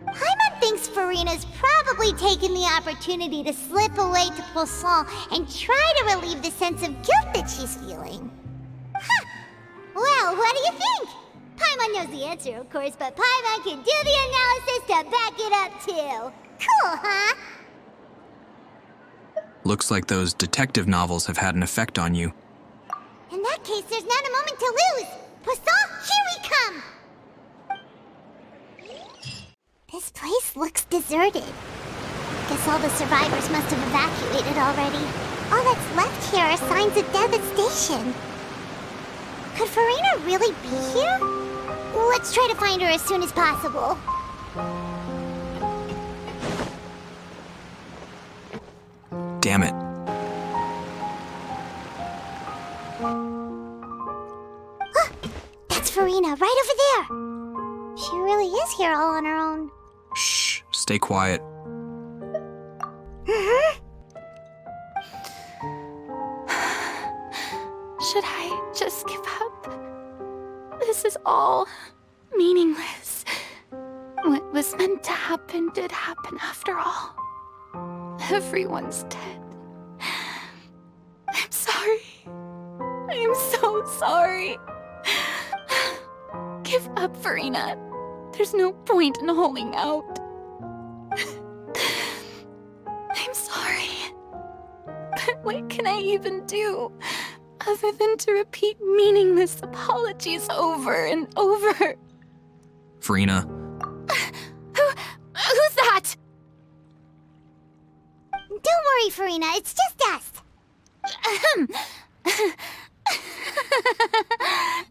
Paimon thinks Farina's probably taken the opportunity to slip away to Poisson and try to relieve the sense of guilt that she's feeling. Huh! Well, what do you think? Paimon knows the answer, of course, but Paimon can do the analysis to back it up, too. Cool, huh? Looks like those detective novels have had an effect on you. In that case, there's not a moment to lose. Poisson, here we come! This place looks deserted. Guess all the survivors must have evacuated already. All that's left here are signs of devastation. Could Farina really be here? Let's try to find her as soon as possible. Damn it. That's Farina, right over there. She really is here all on her own. Shh, stay quiet. Should I just give up? This is all meaningless. What was meant to happen did happen after all. Everyone's dead. I'm sorry. I'm so sorry. Give up, Farina. There's no point in holding out. I'm sorry. But what can I even do other than to repeat meaningless apologies over and over? Farina. Who's that? Don't worry, Farina, it's just us.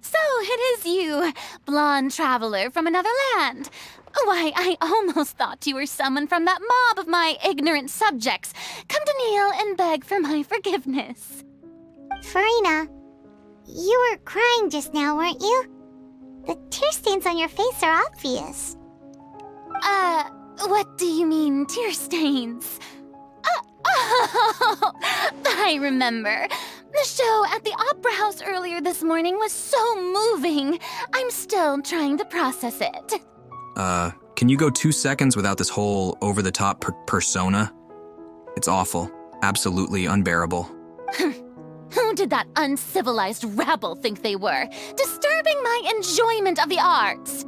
So it is you, blonde traveler from another land. Why, I almost thought you were someone from that mob of my ignorant subjects, come to kneel and beg for my forgiveness. Farina, you were crying just now, weren't you? The tear stains on your face are obvious. What do you mean, tear stains? Oh, I remember. The show at the Opera House earlier this morning was so moving. I'm still trying to process it. Can you go 2 seconds without this whole over-the-top persona? It's awful. Absolutely unbearable. Who did that uncivilized rabble think they were, disturbing my enjoyment of the arts?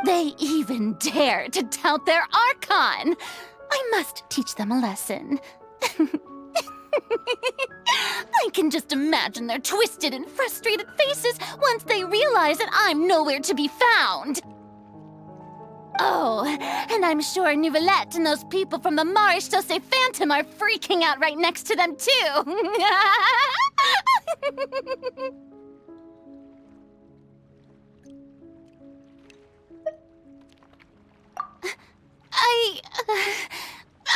They even dare to tout their Archon. I must teach them a lesson. I can just imagine their twisted and frustrated faces once they realize that I'm nowhere to be found. Oh, and I'm sure Nouvellette and those people from the Marche Chaussee Phantom are freaking out right next to them, too.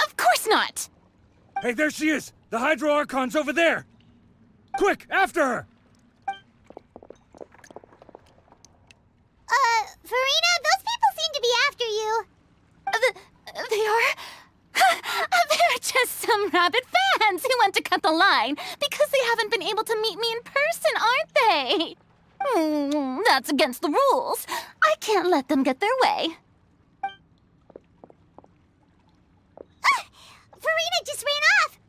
Of course not. Hey, there she is! The Hydro Archon's over there! Quick, after her! Farina, those people seem to be after you. They are? They're just some rabid fans who want to cut the line because they haven't been able to meet me in person, aren't they? That's against the rules. I can't let them get their way. Farina just ran off!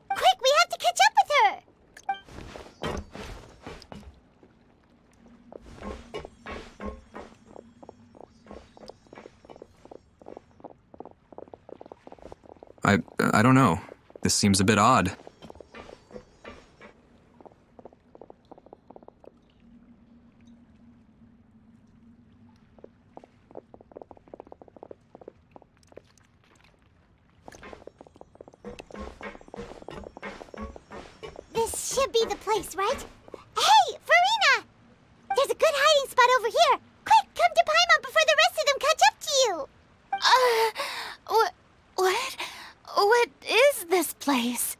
Quick, we have to catch up with her! I don't know. This seems a bit odd. This should be the place, right? Hey, Farina! There's a good hiding spot over here. Quick, come to Paimon before the rest of them catch up to you. What is this place?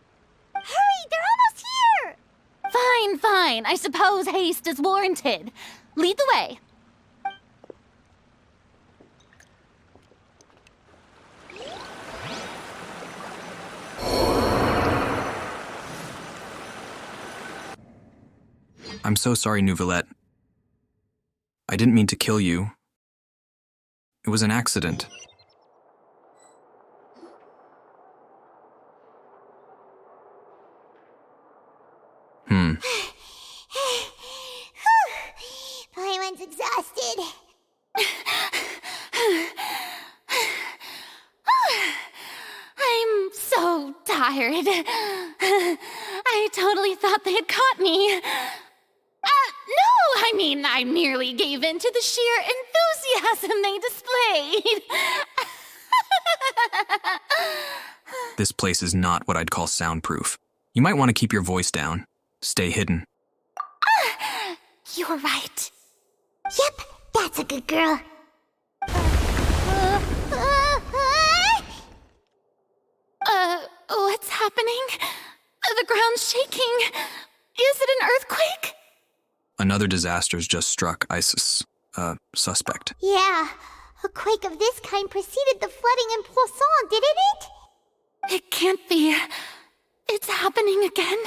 Hurry, they're almost here. Fine. I suppose haste is warranted. Lead the way. I'm so sorry, Nouvellette. I didn't mean to kill you. It was an accident. Paimon's exhausted. I'm so tired. I totally thought they had caught me. No, I mean, I merely gave in to the sheer enthusiasm they displayed. This place is not what I'd call soundproof. You might want to keep your voice down. Stay hidden. You're right. Yep, that's a good girl. What's happening? The ground's shaking. Is it an earthquake? Another disaster's just struck ISIS, suspect. Yeah, a quake of this kind preceded the flooding in Poisson, didn't it? It can't be. It's happening again.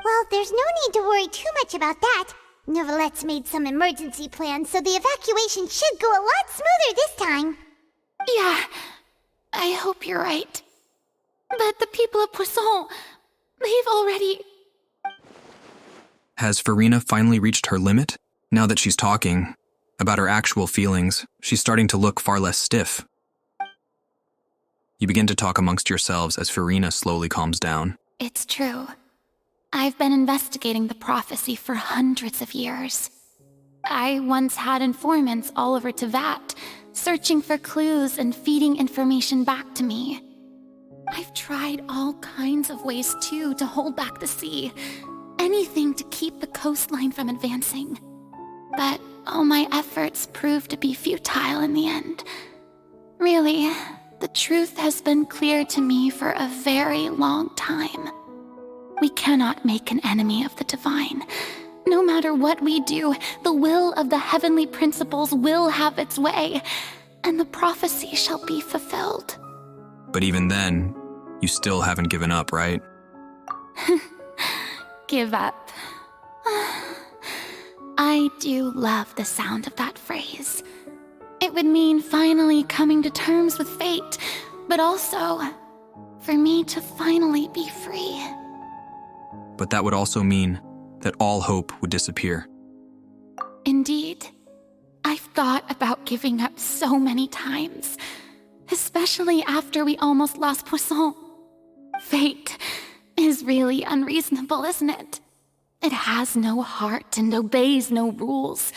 Well, there's no need to worry too much about that. Novelette's made some emergency plans, so the evacuation should go a lot smoother this time. Yeah, I hope you're right. But the people of Poisson, they've already... Has Farina finally reached her limit? Now that she's talking about her actual feelings, she's starting to look far less stiff. You begin to talk amongst yourselves as Farina slowly calms down. It's true. I've been investigating the prophecy for hundreds of years. I once had informants all over Teyvat, searching for clues and feeding information back to me. I've tried all kinds of ways, too, to hold back the sea. Anything to keep the coastline from advancing. But all my efforts proved to be futile in the end. Really, the truth has been clear to me for a very long time. We cannot make an enemy of the divine. No matter what we do, the will of the heavenly principles will have its way, and the prophecy shall be fulfilled. But even then, you still haven't given up, right? Give up. I do love the sound of that phrase. It would mean finally coming to terms with fate, but also for me to finally be free. But that would also mean that all hope would disappear. Indeed. I've thought about giving up so many times, especially after we almost lost Poisson. Fate is really unreasonable, isn't it? It has no heart and obeys no rules.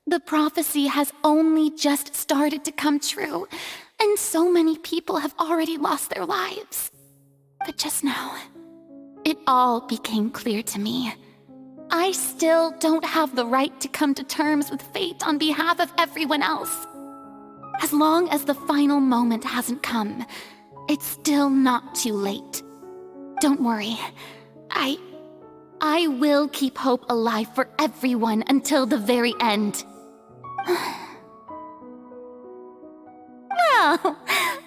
The prophecy has only just started to come true, and so many people have already lost their lives. But just now, it all became clear to me. I still don't have the right to come to terms with fate on behalf of everyone else. As long as the final moment hasn't come, it's still not too late. Don't worry. I will keep hope alive for everyone until the very end. Well,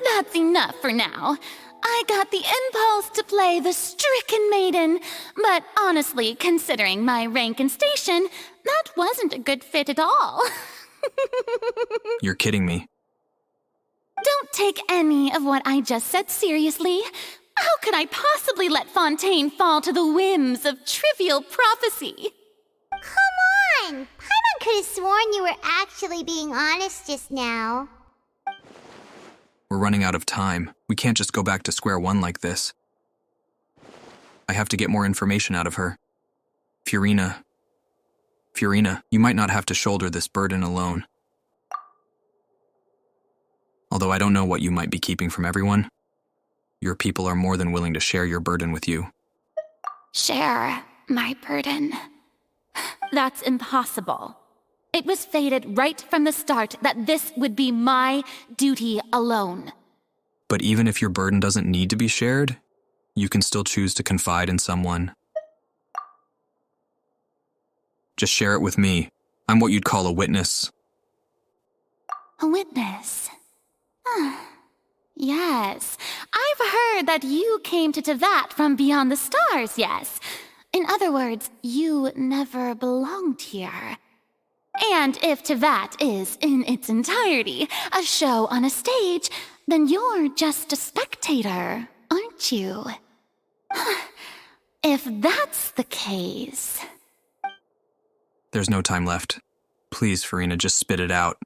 that's enough for now. I got the impulse to play the stricken maiden, but honestly, considering my rank and station, that wasn't a good fit at all. You're kidding me. Don't take any of what I just said seriously. How could I possibly let Fontaine fall to the whims of trivial prophecy? Come on! Paimon could have sworn you were actually being honest just now. We're running out of time. We can't just go back to square one like this. I have to get more information out of her. Farina, you might not have to shoulder this burden alone. Although I don't know what you might be keeping from everyone, your people are more than willing to share your burden with you. Share my burden? That's impossible. It was fated right from the start that this would be my duty alone. But even if your burden doesn't need to be shared, you can still choose to confide in someone. Just share it with me. I'm what you'd call a witness. A witness? Yes. I've heard that you came to Teyvat from beyond the stars, yes. In other words, you never belonged here. And if Teyvat is, in its entirety, a show on a stage, then you're just a spectator, aren't you? If that's the case... There's no time left. Please, Farina, just spit it out.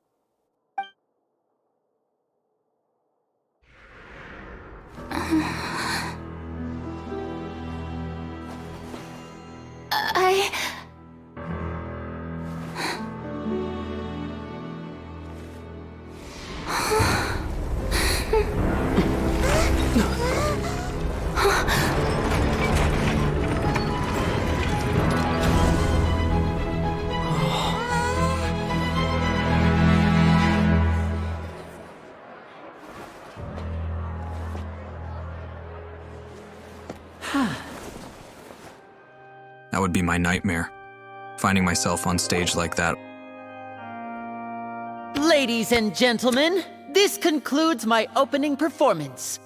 That would be my nightmare, finding myself on stage like that. Ladies and gentlemen, this concludes my opening performance.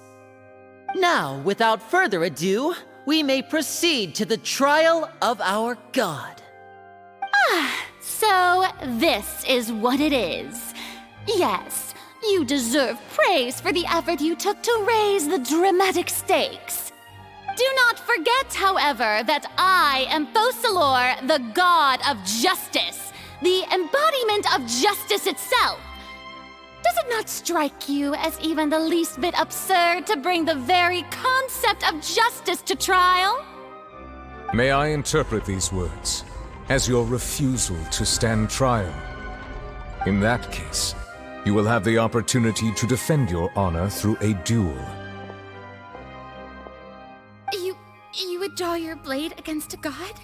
Now, without further ado, we may proceed to the trial of our god. So this is what it is. Yes, you deserve praise for the effort you took to raise the dramatic stakes. Do not forget, however, that I am Focalor, the god of justice, the embodiment of justice itself. Does it not strike you as even the least bit absurd to bring the very concept of justice to trial? May I interpret these words as your refusal to stand trial? In that case, you will have the opportunity to defend your honor through a duel. You would draw your blade against a god?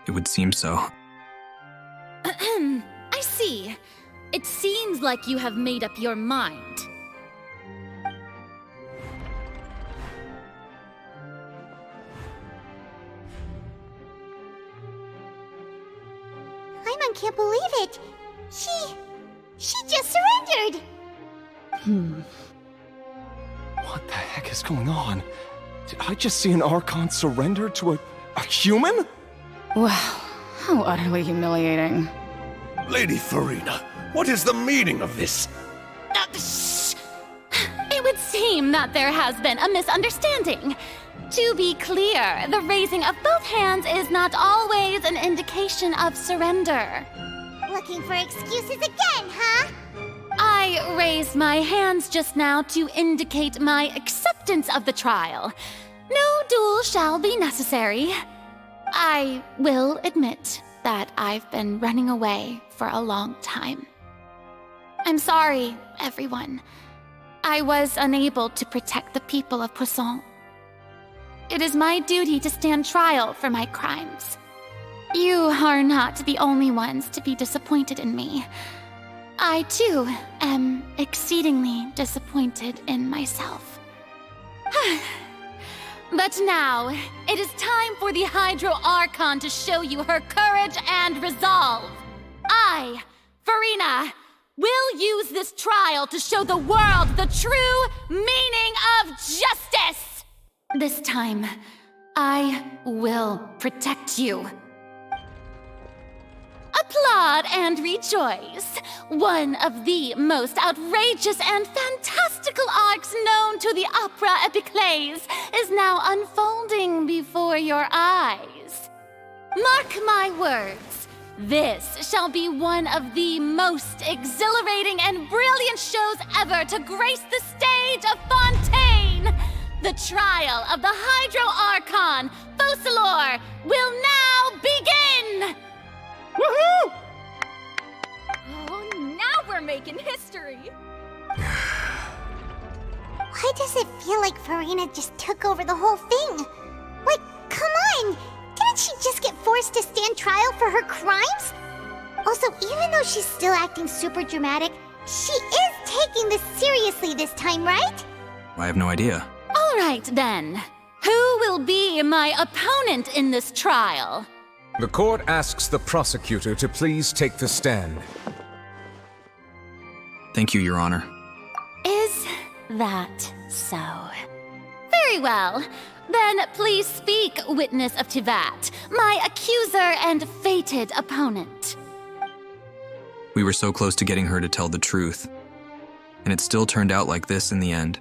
It would seem so. I see. It seems like you have made up your mind. Paimon can't believe it. She just surrendered. What the heck is going on? Did I just see an Archon surrender to a human? Wow, how utterly humiliating. Lady Farina, what is the meaning of this? Shh! It would seem that there has been a misunderstanding. To be clear, the raising of both hands is not always an indication of surrender. Looking for excuses again, huh? I raised my hands just now to indicate my acceptance of the trial. No duel shall be necessary. I will admit that I've been running away for a long time. I'm sorry, everyone. I was unable to protect the people of Poisson. It is my duty to stand trial for my crimes. You are not the only ones to be disappointed in me. I, too, am exceedingly disappointed in myself. But now, it is time for the Hydro Archon to show you her courage and resolve. I, Farina, will use this trial to show the world the true meaning of justice! This time, I will protect you. Applaud and rejoice! One of the most outrageous and fantastical arcs known to the opera epiclese is now unfolding before your eyes. Mark my words, this shall be one of the most exhilarating and brilliant shows ever to grace the stage of Fontaine! The trial of the Hydro Archon, Focalor, will now begin! Woohoo! Oh, now we're making history! Why does it feel like Farina just took over the whole thing? Like, come on! Didn't she just get forced to stand trial for her crimes? Also, even though she's still acting super dramatic, she is taking this seriously this time, right? I have no idea. All right, then. Who will be my opponent in this trial? The court asks the prosecutor to please take the stand. Thank you, Your Honor. Is that so? Very well. Then please speak, witness of Tivat, my accuser and fated opponent. We were so close to getting her to tell the truth, and it still turned out like this in the end.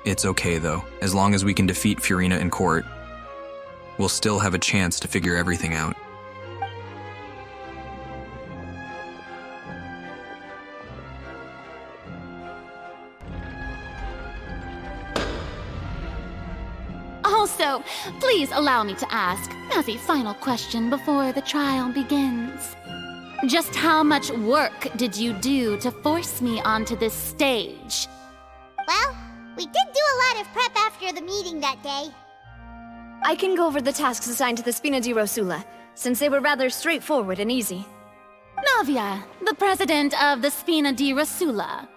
It's okay, though. As long as we can defeat Farina in court, we'll still have a chance to figure everything out. Also, please allow me to ask, as a final question before the trial begins. Just how much work did you do to force me onto this stage? Well, we did do a lot of prep after the meeting that day. I can go over the tasks assigned to the Spina di Rosula, since they were rather straightforward and easy. Navia, the president of the Spina di Rosula.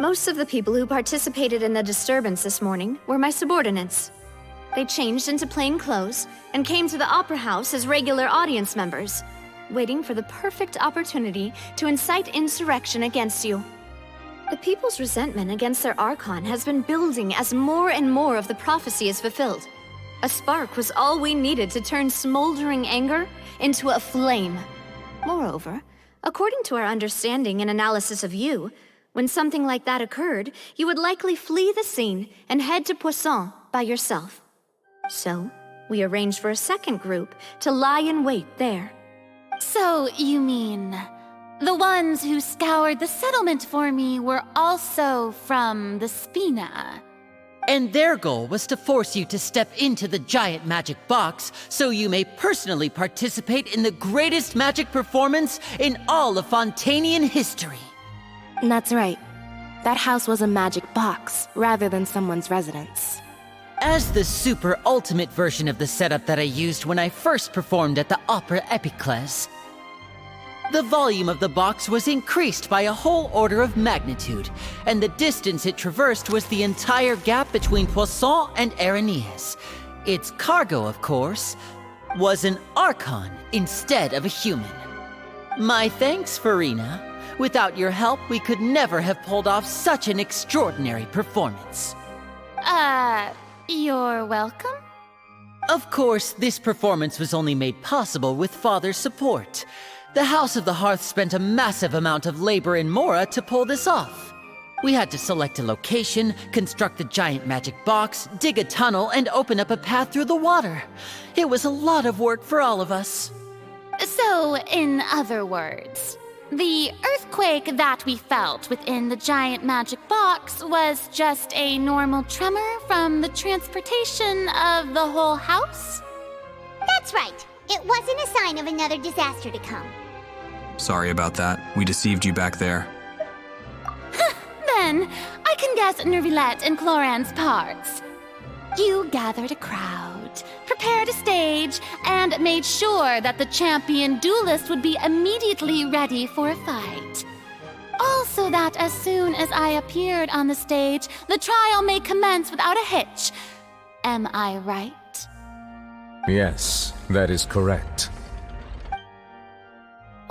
Most of the people who participated in the disturbance this morning were my subordinates. They changed into plain clothes and came to the Opera House as regular audience members, waiting for the perfect opportunity to incite insurrection against you. The people's resentment against their Archon has been building as more and more of the prophecy is fulfilled. A spark was all we needed to turn smoldering anger into a flame. Moreover, according to our understanding and analysis of you, when something like that occurred, you would likely flee the scene and head to Poisson by yourself. So, we arranged for a second group to lie in wait there. So, you mean the ones who scoured the settlement for me were also from the Spina? And their goal was to force you to step into the giant magic box so you may personally participate in the greatest magic performance in all of Fontanian history. That's right. That house was a magic box, rather than someone's residence. As the super ultimate version of the setup that I used when I first performed at the Opera Epiclese, the volume of the box was increased by a whole order of magnitude, and the distance it traversed was the entire gap between Poisson and Araneas. Its cargo, of course, was an Archon instead of a human. My thanks, Farina. Without your help, we could never have pulled off such an extraordinary performance. You're welcome? Of course, this performance was only made possible with Father's support. The House of the Hearth spent a massive amount of labor in Mora to pull this off. We had to select a location, construct the giant magic box, dig a tunnel, and open up a path through the water. It was a lot of work for all of us. So, in other words, the earthquake that we felt within the giant magic box was just a normal tremor from the transportation of the whole house? That's right. It wasn't a sign of another disaster to come. Sorry about that. We deceived you back there. Then, I can guess Nervilette and Cloran's parts. You gathered a crowd, prepared a stage, and made sure that the champion duelist would be immediately ready for a fight. Also that as soon as I appeared on the stage, the trial may commence without a hitch. Am I right? Yes, that is correct.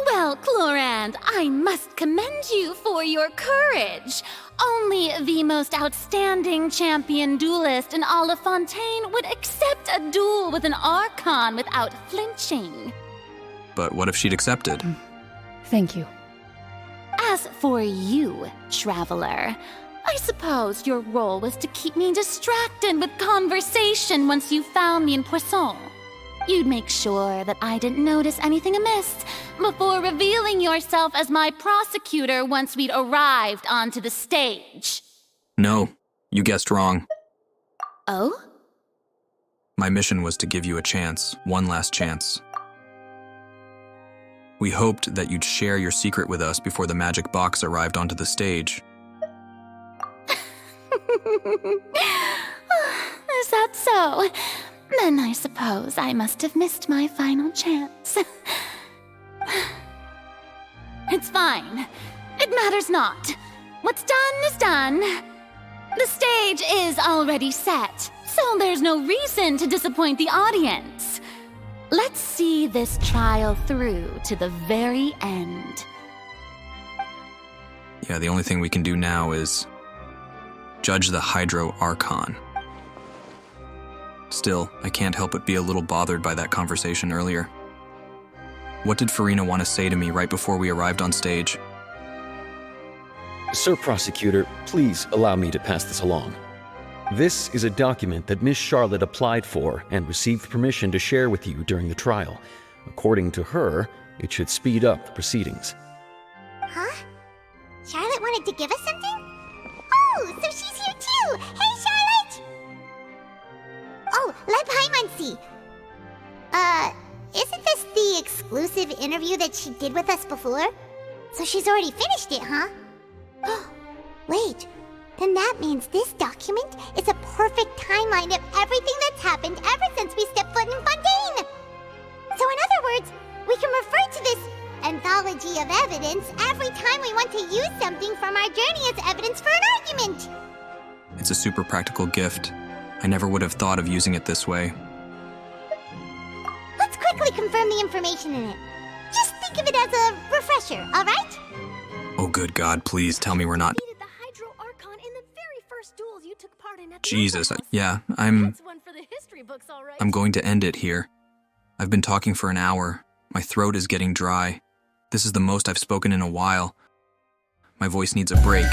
Well, Clorand, I must commend you for your courage. Only the most outstanding champion duelist in all of Fontaine would accept a duel with an Archon without flinching. But what if she'd accepted? Thank you. As for you, Traveler, I suppose your role was to keep me distracted with conversation once you found me in Poisson. You'd make sure that I didn't notice anything amiss before revealing yourself as my prosecutor once we'd arrived onto the stage. No, you guessed wrong. Oh? My mission was to give you a chance, one last chance. We hoped that you'd share your secret with us before the magic box arrived onto the stage. Is that so? Then I suppose I must have missed my final chance. It's fine. It matters not. What's done is done. The stage is already set, so there's no reason to disappoint the audience. Let's see this trial through to the very end. Yeah, the only thing we can do now is judge the Hydro Archon. Still, I can't help but be a little bothered by that conversation earlier. What did Farina want to say to me right before we arrived on stage? Sir Prosecutor, please allow me to pass this along. This is a document that Miss Charlotte applied for and received permission to share with you during the trial. According to her, it should speed up the proceedings. Huh? Charlotte wanted to give us something? Oh, so she's here too! Hey, Charlotte! Oh, let Paimon see. Isn't this the exclusive interview that she did with us before? So she's already finished it, huh? Oh, wait. Then that means this document is a perfect timeline of everything that's happened ever since we stepped foot in Fontaine! So in other words, we can refer to this anthology of evidence every time we want to use something from our journey as evidence for an argument. It's a super practical gift. I never would have thought of using it this way. Let's quickly confirm the information in it. Just think of it as a refresher, all right? Oh, good God, please tell me we're not... Jesus, yeah, I'm going to end it here. I've been talking for an hour. My throat is getting dry. This is the most I've spoken in a while. My voice needs a break.